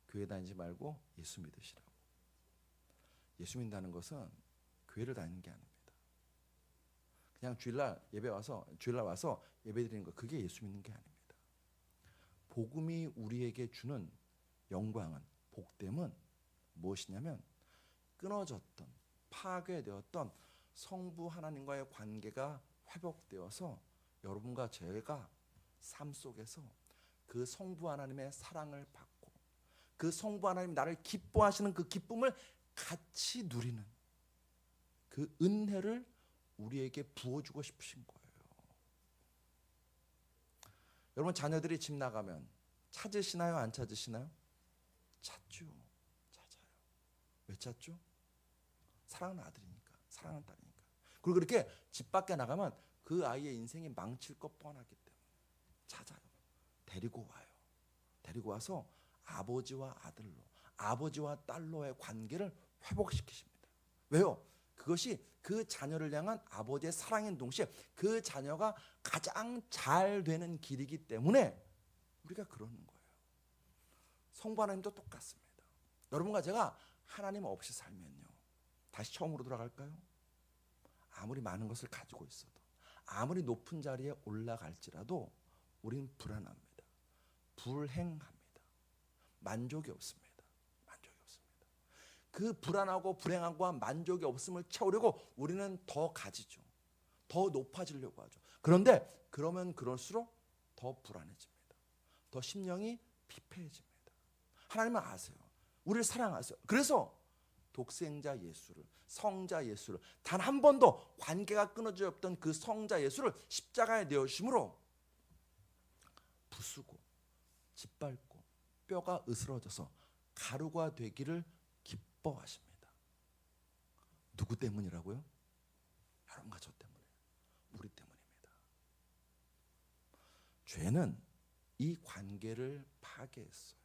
교회 다니지 말고 예수 믿으시라고. 예수 믿는다는 것은 교회를 다니는 게 아닙니다. 그냥 주일날 와서 예배 드리는 거, 그게 예수 믿는 게 아닙니다. 복음이 우리에게 주는 영광은, 복됨은 무엇이냐면 끊어졌던, 파괴되었던 성부 하나님과의 관계가 회복되어서 여러분과 제가 삶 속에서 그 성부 하나님의 사랑을 받고 그 성부 하나님 나를 기뻐하시는 그 기쁨을 같이 누리는 그 은혜를 우리에게 부어주고 싶으신 거예요. 여러분, 자녀들이 집 나가면 찾으시나요? 안 찾으시나요? 찾죠. 찾아요. 왜 찾죠? 사랑하는 아들이니까, 사랑하는 딸이니까. 그리고 그렇게 집 밖에 나가면 그 아이의 인생이 망칠 것 뻔하기 때문에 찾아요. 데리고 와요. 데리고 와서 아버지와 아들로, 아버지와 딸로의 관계를 회복시키십니다. 왜요? 그것이 그 자녀를 향한 아버지의 사랑인 동시에 그 자녀가 가장 잘 되는 길이기 때문에 우리가 그러는 거예요. 성부 하나님도 똑같습니다. 여러분과 제가 하나님 없이 살면요, 다시 처음으로 돌아갈까요? 아무리 많은 것을 가지고 있어도, 아무리 높은 자리에 올라갈지라도 우린 불안합니다. 불행합니다. 만족이 없습니다. 그 불안하고 불행하고 만족이 없음을 채우려고 우리는 더 가지죠. 더 높아지려고 하죠. 그런데 그러면 그럴수록 더 불안해집니다. 더 심령이 피폐해집니다. 하나님은 아세요. 우리를 사랑하세요. 그래서 독생자 예수를, 성자 예수를, 단 한 번도 관계가 끊어져 없던 그 성자 예수를 십자가에 내어주심으로 부수고 짓밟고 뼈가 으스러져서 가루가 되기를 기뻐하십니다. 누구 때문이라고요? 여러분과 저 때문에, 우리 때문입니다. 죄는 이 관계를 파괴했어요.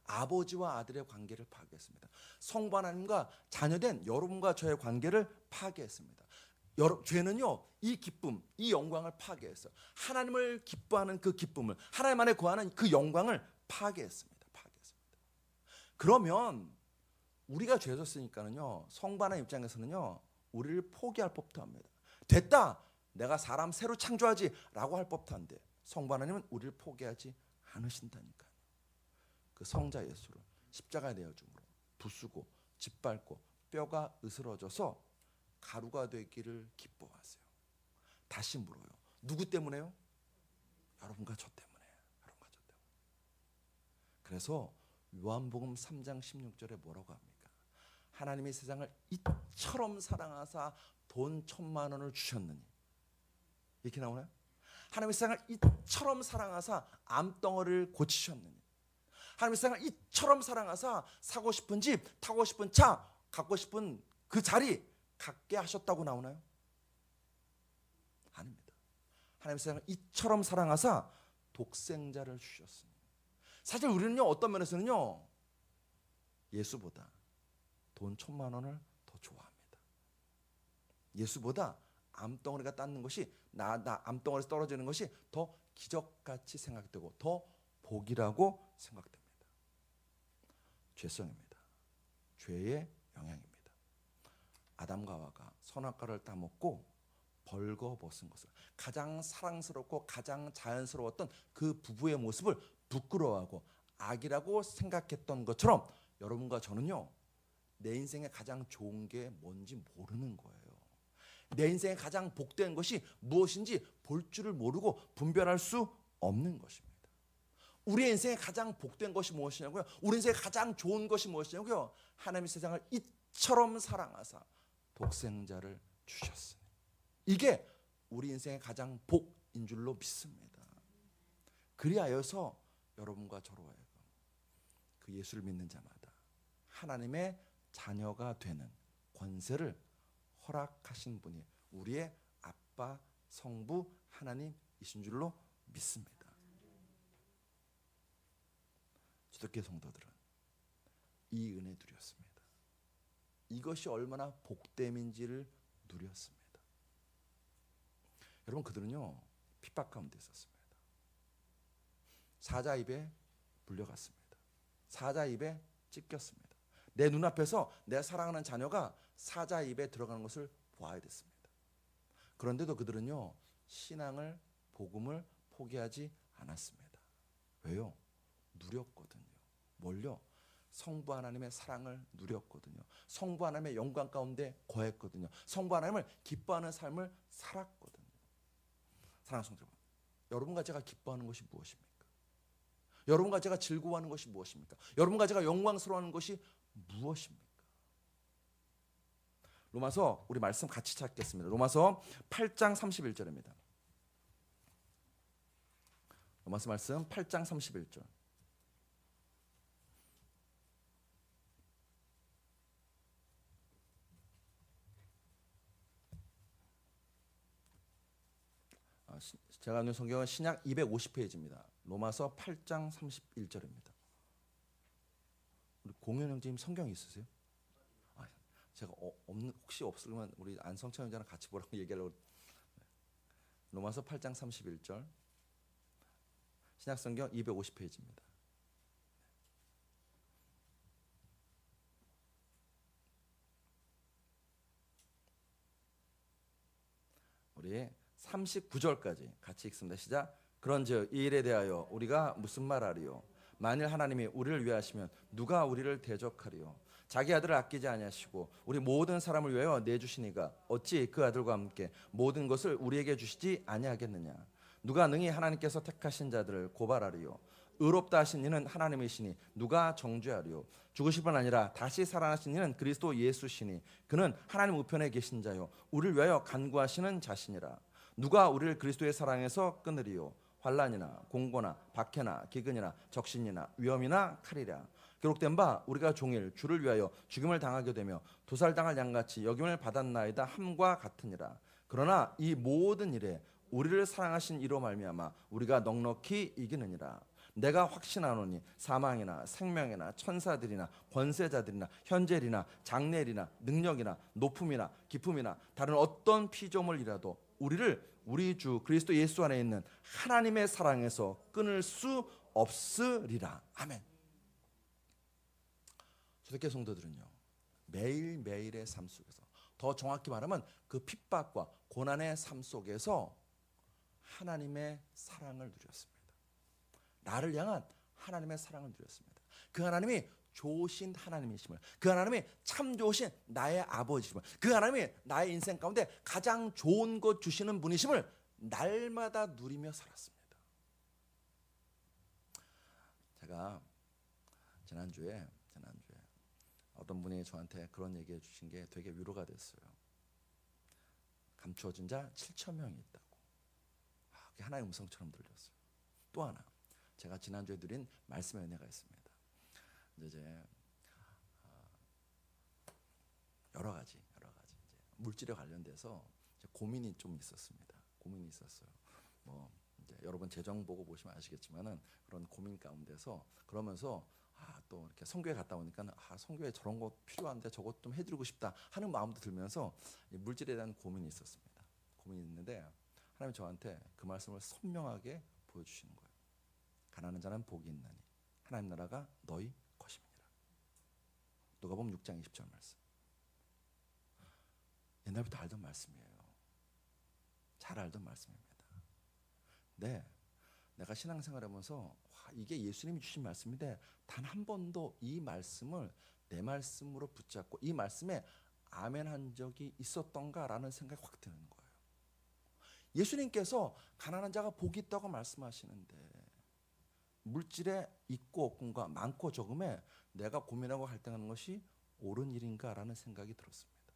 아버지와 아들의 관계를 파괴했습니다. 성부 하나님과 자녀된 여러분과 저의 관계를 파괴했습니다. 죄는요, 이 기쁨, 이 영광을 파괴했어요. 하나님을 기뻐하는 그 기쁨을, 하나님 안에 거하는 그 영광을 파괴했습니다. 그러면 우리가 죄 졌으니까는요, 성부 하나님 입장에서는요, 우리를 포기할 법도 합니다. 됐다, 내가 사람 새로 창조하지 라고 할 법도 한데, 성부 하나님은 우리를 포기하지 않으신다니까요. 그 성자 예수를 십자가에 내어줌으로 부수고 짓밟고 뼈가 으스러져서 가루가 되기를 기뻐하세요. 다시 물어요. 누구 때문에요? 여러분과 저 때문에. 여러분과 저 때문에. 그래서 요한복음 3장 16절에 뭐라고 합니까? 하나님이 세상을 이처럼 사랑하사 돈 1,000만 원을 주셨느니, 이렇게 나오나요? 하나님이 세상을 이처럼 사랑하사 암덩어리를 고치셨느니, 하나님이 세상을 이처럼 사랑하사 사고 싶은 집, 타고 싶은 차, 갖고 싶은 그 자리 갖게 하셨다고 나오나요? 아닙니다. 하나님이 세상을 이처럼 사랑하사 독생자를 주셨으니. 사실 우리는요, 어떤 면에서는요, 예수보다 돈 1,000만 원을 더 좋아합니다. 예수보다 암덩어리가 닿는 것이, 나 암덩어리에서 떨어지는 것이 더 기적같이 생각되고 더 복이라고 생각됩니다. 죄성입니다. 죄의 영향입니다. 아담과 하와가 선악과를 따먹고 벌거벗은 것을, 가장 사랑스럽고 가장 자연스러웠던 그 부부의 모습을 부끄러워하고 악이라고 생각했던 것처럼, 여러분과 저는요, 내 인생에 가장 좋은 게 뭔지 모르는 거예요. 내 인생에 가장 복된 것이 무엇인지 볼 줄을 모르고 분별할 수 없는 것입니다. 우리 인생에 가장 복된 것이 무엇이냐고요? 우리 인생에 가장 좋은 것이 무엇이냐고요? 하나님이 세상을 이처럼 사랑하사 독생자를 주셨으니. 이게 우리 인생의 가장 복인 줄로 믿습니다. 그리하여서 여러분과 저로 하여금 그 예수를 믿는 자마다 하나님의 자녀가 되는 권세를 허락하신 분이 우리의 아빠 성부 하나님이신 줄로 믿습니다. 주덕교 성도들은 이 은혜 누렸습니다. 이것이 얼마나 복됨인지를 누렸습니다. 여러분, 그들은요, 핍박 가운데 있었습니다. 사자 입에 물려갔습니다. 사자 입에 찢겼습니다. 내 눈앞에서 내 사랑하는 자녀가 사자 입에 들어가는 것을 보아야 됐습니다. 그런데도 그들은요, 신앙을, 복음을 포기하지 않았습니다. 왜요? 누렸거든요. 뭘요? 성부 하나님의 사랑을 누렸거든요. 성부 하나님의 영광 가운데 거했거든요. 성부 하나님을 기뻐하는 삶을 살았거든요. 사랑하는 성도 여러분, 여러분과 제가 기뻐하는 것이 무엇입니까? 여러분과 제가 즐거워하는 것이 무엇입니까? 여러분과 제가 영광스러워하는 것이 무엇입니까? 로마서, 우리 말씀 같이 찾겠습니다. 로마서 8장 31절입니다. 로마서 말씀 8장 31절. 제가 읽는 성경은 신약 250페이지입니다. 로마서 8장 31절입니다. 우리 공연 형제님 성경 있으세요? 제가 혹시 없으면 우리 안성찬 형제랑 같이 보라고 얘기하려고. 로마서 8장 31절. 신약 성경 250페이지입니다. 우리 39절까지 같이 읽습니다. 시작. 그런즉 이 일에 대하여 우리가 무슨 말하리요? 만일 하나님이 우리를 위하시면 누가 우리를 대적하리요? 자기 아들을 아끼지 아니하시고 우리 모든 사람을 위하여 내주시니가 어찌 그 아들과 함께 모든 것을 우리에게 주시지 아니하겠느냐? 누가 능히 하나님께서 택하신 자들을 고발하리요? 의롭다 하신 이는 하나님이시니 누가 정죄하리요? 죽으실 뿐 아니라 다시 살아나신 이는 그리스도 예수시니 그는 하나님 우편에 계신 자요 우리를 위하여 간구하시는 자시니라. 누가 우리를 그리스도의 사랑에서 끊으리요? 환난이나 공고나 박해나 기근이나 적신이나 위험이나 칼이라. 기록된 바 우리가 종일 주를 위하여 죽임을 당하게 되며 도살당할 양같이 여김을 받았나이다 함과 같으니라. 그러나 이 모든 일에 우리를 사랑하신 이로 말미암아 우리가 넉넉히 이기느니라. 내가 확신하노니 사망이나 생명이나 천사들이나 권세자들이나 현재일이나 장래일이나 능력이나 높음이나 깊음이나 다른 어떤 피조물이라도 우리를 우리 주 그리스도 예수 안에 있는 하나님의 사랑에서 끊을 수 없으리라. 아멘. 초대교회 성도들은요, 매일매일의 삶 속에서, 더 정확히 말하면 그 핍박과 고난의 삶 속에서 하나님의 사랑을 누렸습니다. 나를 향한 하나님의 사랑을 누렸습니다. 그 하나님이 좋으신 하나님이심을, 그 하나님이 참 좋으신 나의 아버지심을, 그 하나님이 나의 인생 가운데 가장 좋은 것 주시는 분이심을 날마다 누리며 살았습니다. 제가 지난주에 어떤 분이 저한테 그런 얘기해 주신 게 되게 위로가 됐어요. 감추어진 자 7,000명이 있다고. 그게 하나의 음성처럼 들렸어요. 또 하나, 제가 지난주에 드린 말씀의 은혜가 있습니다. 이제 여러 가지 이제 물질에 관련돼서 이제 고민이 좀 있었습니다. 고민이 있었어요. 뭐 이제 여러분 재정 보고 보시면 아시겠지만은 그런 고민 가운데서 그러면서 또 이렇게 선교회 갔다 오니까 선교회 저런 거 필요한데 저것 좀 해드리고 싶다 하는 마음도 들면서 물질에 대한 고민이 있었습니다. 고민이 있는데 하나님 저한테 그 말씀을 선명하게 보여주시는 거예요. 가난한 자는 복이 있나니 하나님 나라가 너희 것임이니라. 누가복음 6장 20절 말씀. 옛날부터 알던 말씀이에요. 잘 알던 말씀입니다. 네, 내가 신앙생활하면서 이게 예수님이 주신 말씀인데 단 한 번도 이 말씀을 내 말씀으로 붙잡고 이 말씀에 아멘한 적이 있었던가라는 생각이 확 드는 거예요. 예수님께서 가난한 자가 복이 있다고 말씀하시는데 물질에 있고 없고가 많고 적음에 내가 고민하고 갈등하는 것이 옳은 일인가라는 생각이 들었습니다.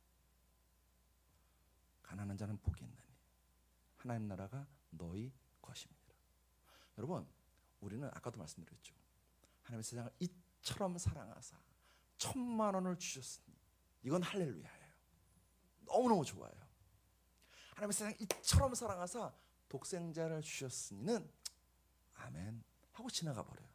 가난한 자는 복이 있나니 하나님 나라가 너희 것입니다. 여러분, 우리는 아까도 말씀드렸죠. 하나님의 세상을 이처럼 사랑하사 1,000,000 원을 주셨으니 이건 할렐루야예요. 너무너무 좋아요. 하나님의 세상을 이처럼 사랑하사 독생자를 주셨으니는 아멘 하고 지나가 버려요.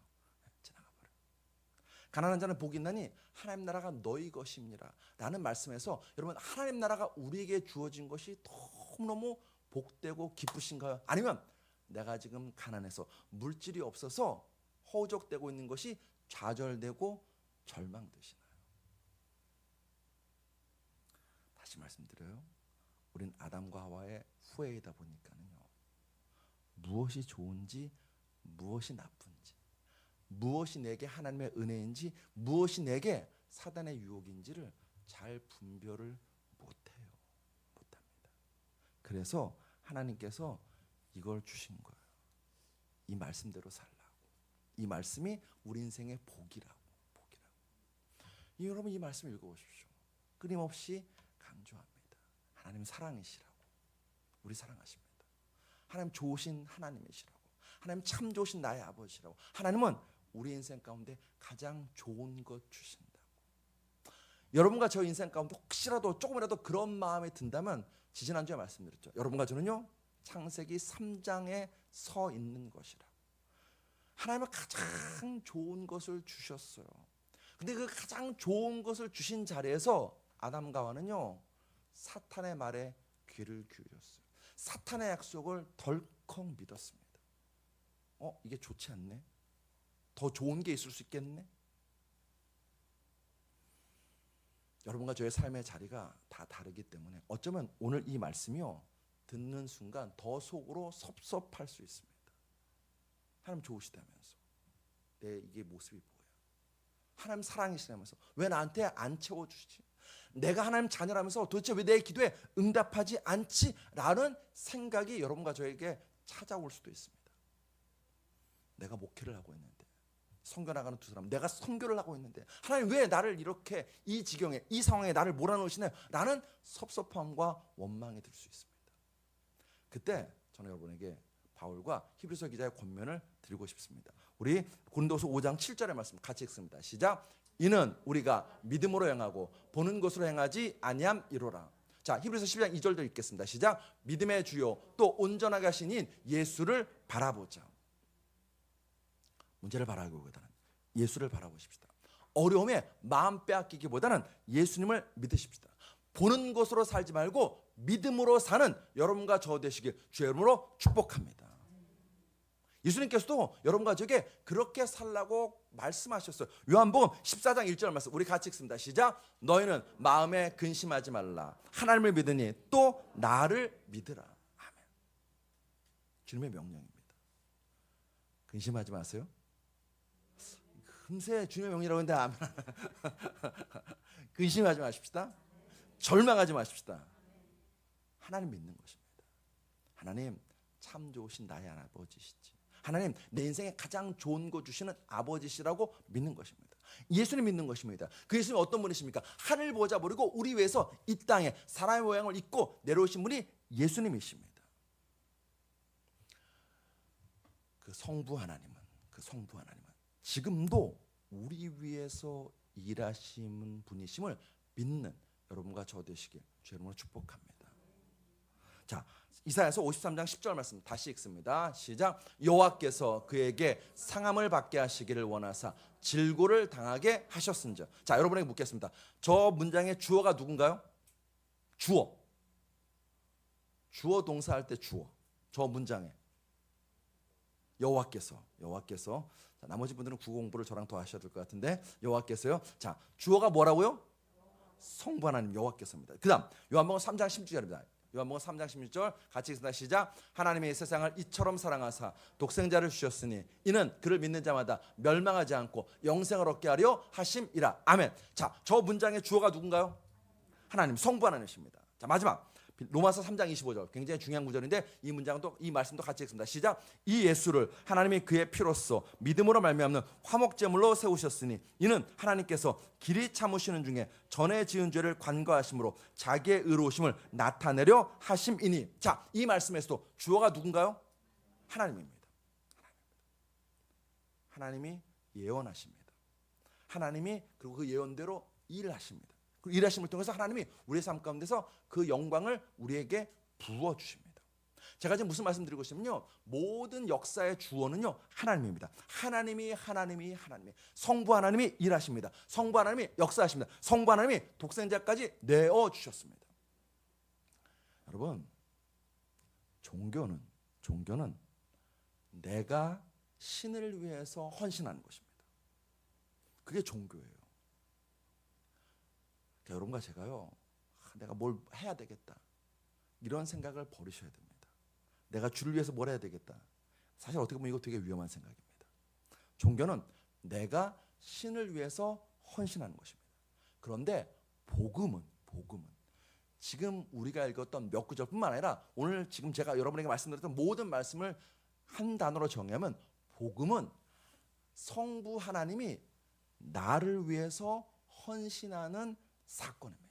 가난한 자는 복이 있나니 하나님 나라가 너희 것입니다 라는 말씀에서 여러분, 하나님 나라가 우리에게 주어진 것이 너무너무 복되고 기쁘신가요? 아니면 내가 지금 가난해서 물질이 없어서 허우적대고 있는 것이 좌절되고 절망되시나요? 다시 말씀드려요. 우린 아담과 하와의 후예이다 보니까는요, 무엇이 좋은지 무엇이 나쁜지, 무엇이 내게 하나님의 은혜인지 무엇이 내게 사단의 유혹인지를 잘 분별을 못합니다. 그래서 하나님께서 이걸 주신 거예요. 이 말씀대로 살라고. 이 말씀이 우리 인생의 복이라고. 여러분, 이 말씀 읽어보십시오. 끊임없이 강조합니다. 하나님 사랑이시라고. 우리 사랑하십니다. 하나님 좋으신 하나님이시라고. 하나님 참 좋으신 나의 아버지라고. 하나님은 우리 인생 가운데 가장 좋은 것 주신다고. 여러분과 저 인생 가운데 혹시라도 조금이라도 그런 마음이 든다면 지지난주에 말씀드렸죠. 여러분과 저는요, 창세기 3장에 서 있는 것이라고. 하나님은 가장 좋은 것을 주셨어요. 근데 그 가장 좋은 것을 주신 자리에서 아담과 하와는요, 사탄의 말에 귀를 기울였어요. 사탄의 약속을 덜컥 믿었습니다. 이게 좋지 않네? 더 좋은 게 있을 수 있겠네? 여러분과 저의 삶의 자리가 다 다르기 때문에 어쩌면 오늘 이 말씀이요, 듣는 순간 더 속으로 섭섭할 수 있습니다. 하나님 좋으시다면서 내 이게 모습이 뭐야? 하나님 사랑이시다면서 왜 나한테 안 채워주시지? 내가 하나님 자녀라면서 도대체 왜 내 기도에 응답하지 않지? 라는 생각이 여러분과 저에게 찾아올 수도 있습니다. 내가 목회를 하고 있는데, 선교 나가는 두 사람, 내가 선교를 하고 있는데 하나님 왜 나를 이렇게 이 지경에, 이 상황에 나를 몰아넣으시나요? 라는 섭섭함과 원망이 들 수 있습니다. 그때 저는 여러분에게 바울과 히브리서 기자의 권면을 드리고 싶습니다. 우리 고린도서 5장 7절의 말씀 같이 읽습니다. 시작. 이는 우리가 믿음으로 행하고 보는 것으로 행하지 아니함이로라. 자, 히브리서 12장 2절도 읽겠습니다. 시작. 믿음의 주요 또 온전하게 하신 인 예수를 바라보자. 문제를 바라보기보다는 예수를 바라보십시다. 어려움에 마음 빼앗기기보다는 예수님을 믿으십시다. 보는 것으로 살지 말고 믿음으로 사는 여러분과 저 되시길 주의 이름으로 축복합니다. 예수님께서도 여러분과 저에게 그렇게 살라고 말씀하셨어요. 요한복음 14장 1절 말씀 우리 같이 읽습니다. 시작. 너희는 마음에 근심하지 말라. 하나님을 믿으니 또 나를 믿으라. 아멘. 주님의 명령입니다. 근심하지 마세요. 금세 주님의 명령이라고 했는데 아멘. 근심하지 마십시다. 절망하지 마십시다. 하나님 믿는 것입니다. 하나님 참 좋으신 나의 아버지시지. 하나님 내 인생에 가장 좋은 거 주시는 아버지시라고 믿는 것입니다. 예수님 믿는 것입니다. 그 예수님 어떤 분이십니까? 하늘 보좌 버리고 우리 위해서 이 땅에 사람의 모양을 입고 내려오신 분이 예수님이십니다. 그 성부 하나님은 지금도 우리 위해서 일하시는 분이심을 믿는 여러분과 저 되시길 주의 이름으로 축복합니다. 자, 이사야서 53장 10절 말씀 다시 읽습니다. 시작. 여호와께서 그에게 상함을 받게 하시기를 원하사 질고를 당하게 하셨은즉. 자, 여러분에게 묻겠습니다. 저 문장의 주어가 누군가요? 주어 동사할 때 주어. 저 문장에 여호와께서. 자, 나머지 분들은 국어 공부를 저랑 더 하셔야 될 것 같은데 여호와께서요. 자, 주어가 뭐라고요? 성부 하나님 여호와께서입니다. 그다음 요한복음 3장 16절입니다. 요한복음 3장 16절 같이 읽습니다. 시작. 하나님이 세상을 이처럼 사랑하사 독생자를 주셨으니 이는 그를 믿는 자마다 멸망하지 않고 영생을 얻게 하려 하심이라. 아멘. 자, 저 문장의 주어가 누군가요? 하나님, 성부 하나님이십니다. 자, 마지막 로마서 3장 25절 굉장히 중요한 구절인데 이 문장은 또 이 말씀도 같이 읽습니다. 시작. 이 예수를 하나님이 그의 피로써 믿음으로 말미암는 화목제물로 세우셨으니 이는 하나님께서 길이 참으시는 중에 전에 지은 죄를 관과하심으로 자기의 의로우심을 나타내려 하심이니. 자, 이 말씀에서도 주어가 누군가요? 하나님입니다. 하나님이 예언하십니다. 하나님이 그리고 그 예언대로 일하십니다. 그 일하심을 통해서 하나님이 우리의 삶 가운데서 그 영광을 우리에게 부어주십니다. 제가 지금 무슨 말씀 드리고 싶으면요, 모든 역사의 주어는요 하나님입니다. 하나님이 성부 하나님이 일하십니다. 성부 하나님이 역사하십니다. 성부 하나님이 독생자까지 내어주셨습니다. 여러분, 종교는 내가 신을 위해서 헌신하는 것입니다. 그게 종교예요. 여러분과 제가요, 내가 뭘 해야 되겠다 이런 생각을 버리셔야 됩니다. 내가 주를 위해서 뭘 해야 되겠다. 사실 어떻게 보면 이거 되게 위험한 생각입니다. 종교는 내가 신을 위해서 헌신하는 것입니다. 그런데 복음은 지금 우리가 읽었던 몇 구절뿐만 아니라 오늘 지금 제가 여러분에게 말씀드렸던 모든 말씀을 한 단어로 정의하면 복음은 성부 하나님이 나를 위해서 헌신하는 사건입니다.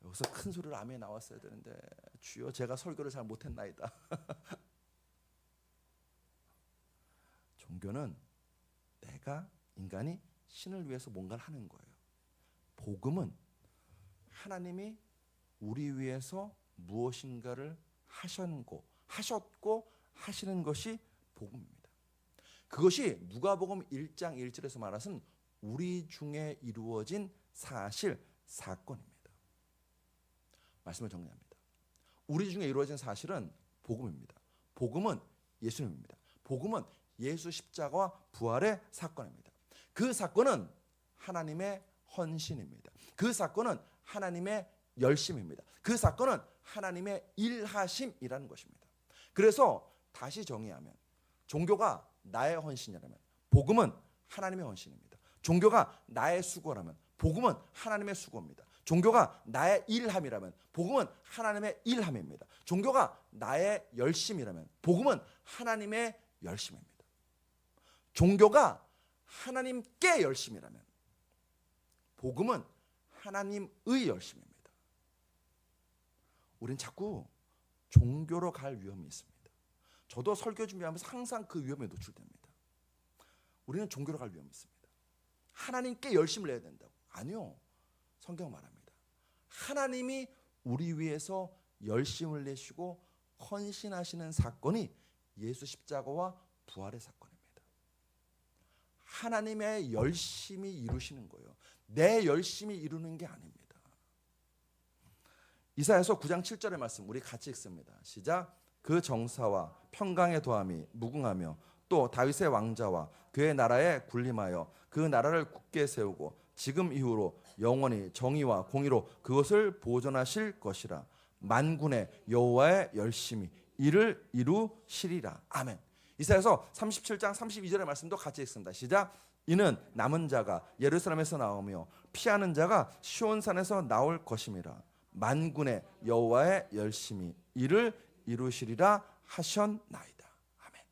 여기서 큰 소리로 아멘 나왔어야 되는데 주여 제가 설교를 잘 못했나이다. 종교는 내가 인간이 신을 위해서 뭔가를 하는 거예요. 복음은 하나님이 우리 위해서 무엇인가를 하셨고 하시는 것이 복음입니다. 그것이 누가복음 1장 1절에서 말하신 우리 중에 이루어진 사건입니다. 말씀을 정리합니다. 우리 중에 이루어진 사실은 복음입니다. 복음은 예수님입니다. 복음은 예수 십자가와 부활의 사건입니다. 그 사건은 하나님의 헌신입니다. 그 사건은 하나님의 열심입니다. 그 사건은 하나님의 일하심이라는 것입니다. 그래서 다시 정의하면 종교가 나의 헌신이라면 복음은 하나님의 헌신입니다. 종교가 나의 수고라면 복음은 하나님의 수고입니다. 종교가 나의 일함이라면 복음은 하나님의 일함입니다. 종교가 나의 열심이라면 복음은 하나님의 열심입니다. 종교가 하나님께 열심이라면 복음은 하나님의 열심입니다. 우린 자꾸 종교로 갈 위험이 있습니다. 저도 설교 준비하면서 항상 그 위험에 노출됩니다. 우리는 종교로 갈 위험이 있습니다. 하나님께 열심을 내야 된다고. 아니요. 성경 말합니다. 하나님이 우리 위해서 열심을 내시고 헌신하시는 사건이 예수 십자가와 부활의 사건입니다. 하나님의 열심히 이루시는 거예요. 내 열심히 이루는 게 아닙니다. 이사야서 9장 7절의 말씀 우리 같이 읽습니다. 시작. 그 정사와 평강의 도함이 무궁하며 또 다윗의 왕자와 그의 나라에 군림하여 그 나라를 굳게 세우고 지금 이후로 영원히 정의와 공의로 그것을 보존하실 것이라. 만군의 여호와의 열심히 이를 이루시리라. 아멘. 이사야서 37장 32절의 말씀도 같이 읽습니다. 시작. 이는 남은 자가 예루살렘에서 나오며 피하는 자가 시온산에서 나올 것임이라. 만군의 여호와의 열심히 이를 이루시리라 하셨나이다. 아멘.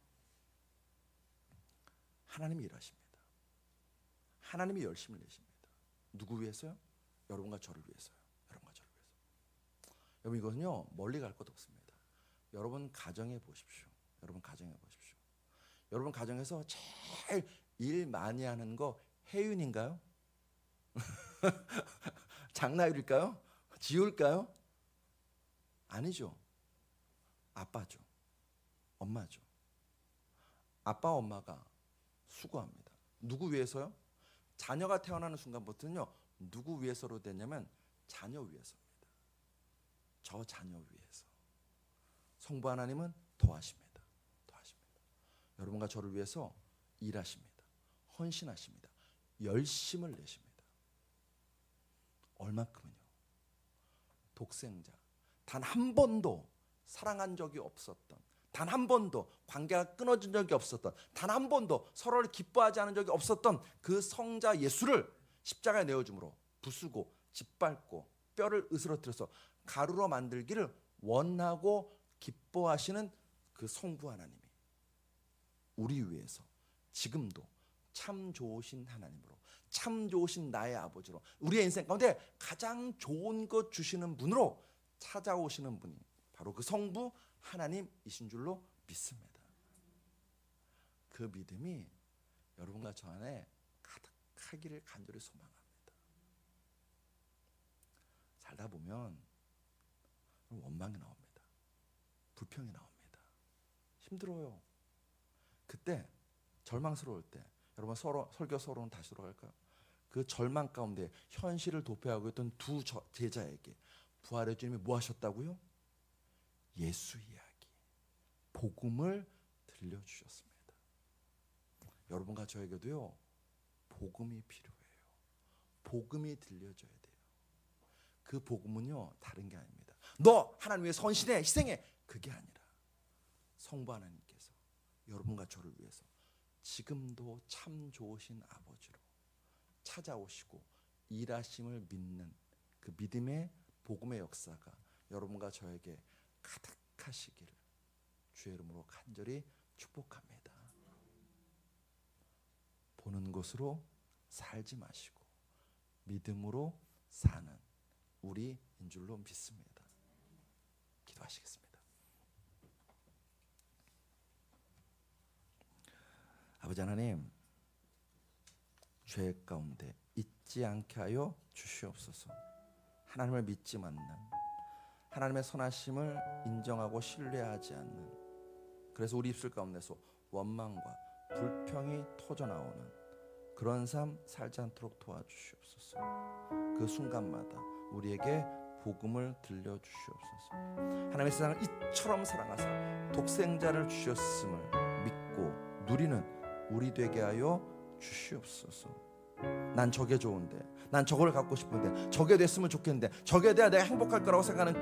하나님이 일하십니다. 하나님이 열심을 내십니다. 누구 위해서요? 여러분과 저를 위해서요. 여러분과 저를 위해서. 여러분 이거는요 멀리 갈 것 없습니다. 여러분 가정에 보십시오. 여러분 가정에 보십시오. 여러분 가정에서 제일 일 많이 하는 거 혜윤인가요? 장나율일까요? 지울까요? 아니죠. 아빠죠. 엄마죠. 아빠 엄마가 수고합니다. 누구 위해서요? 자녀가 태어나는 순간부터는요 누구 위해서로 되냐면 자녀 위해서입니다. 저 자녀 위해서. 성부 하나님은 도와십니다. 도와십니다. 여러분과 저를 위해서 일하십니다. 헌신하십니다. 열심을 내십니다. 얼만큼은요? 독생자 단 한 번도 사랑한 적이 없었던, 단 한 번도 관계가 끊어진 적이 없었던, 단 한 번도 서로를 기뻐하지 않은 적이 없었던 그 성자 예수를 십자가에 내어줌으로 부수고 짓밟고 뼈를 으스러뜨려서 가루로 만들기를 원하고 기뻐하시는 그 성부 하나님이 우리 위해서 지금도 참 좋으신 하나님으로, 참 좋으신 나의 아버지로, 우리의 인생 가운데 가장 좋은 것 주시는 분으로 찾아오시는 분이 바로 그 성부 하나님이신 줄로 믿습니다. 그 믿음이 여러분과 저 안에 가득하기를 간절히 소망합니다. 살다 보면 원망이 나옵니다. 불평이 나옵니다. 힘들어요. 그때 절망스러울 때 여러분 설교 서로는 다시 돌아갈까요? 그 절망 가운데 현실을 도피하고 있던 두 제자에게 부활의 주님이 뭐 하셨다고요? 예수 이야기, 복음을 들려주셨습니다. 여러분과 저에게도요 복음이 필요해요. 복음이 들려줘야 돼요. 그 복음은요 다른 게 아닙니다. 너 하나님 위해 헌신해, 희생해, 그게 아니라 성부 하나님께서 여러분과 저를 위해서 지금도 참 좋으신 아버지로 찾아오시고 일하심을 믿는 그 믿음의 복음의 역사가 여러분과 저에게 가득하시기를 주의 이름으로 간절히 축복합니다. 보는 것으로 살지 마시고 믿음으로 사는 우리인 줄로 믿습니다. 기도하시겠습니다. 아버지 하나님, 죄 가운데 잊지 않게 하여 주시옵소서. 하나님을 믿지 않는, 하나님의 선하심을 인정하고 신뢰하지 않는, 그래서 우리 입술 가운데서 원망과 불평이 터져나오는 그런 삶 살지 않도록 도와주시옵소서. 그 순간마다 우리에게 복음을 들려주시옵소서. 하나님의 세상을 이처럼 사랑하사 독생자를 주셨음을 믿고 누리는 우리 되게 하여 주시옵소서. 난 저게 좋은데, 난 저걸 갖고 싶은데, 저게 됐으면 좋겠는데, 저게 돼야 내가 행복할 거라고 생각하는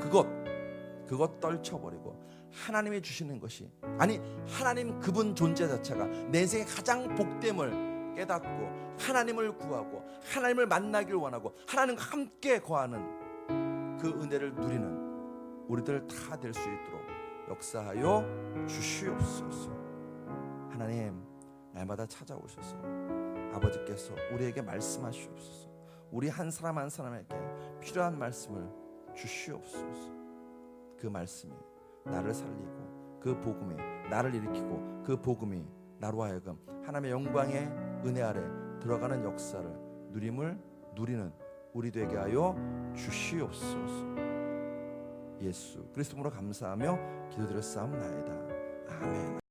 그것 떨쳐버리고 하나님이 주시는 것이, 아니 하나님 그분 존재 자체가 내 인생의 가장 복됨을 깨닫고 하나님을 구하고 하나님을 만나길 원하고 하나님과 함께 거하는 그 은혜를 누리는 우리들 다 될 수 있도록 역사하여 주시옵소서. 하나님, 날마다 찾아오셔서 아버지께서 우리에게 말씀하시옵소서. 우리 한 사람 한 사람에게 필요한 말씀을 주시옵소서. 그 말씀이 나를 살리고 그 복음이 나를 일으키고 그 복음이 나로 하여금 하나님의 영광의 은혜 아래 들어가는 역사를 누리는 우리 되게 하여 주시옵소서. 예수 그리스도로 감사하며 기도드렸사옵나이다. 아멘.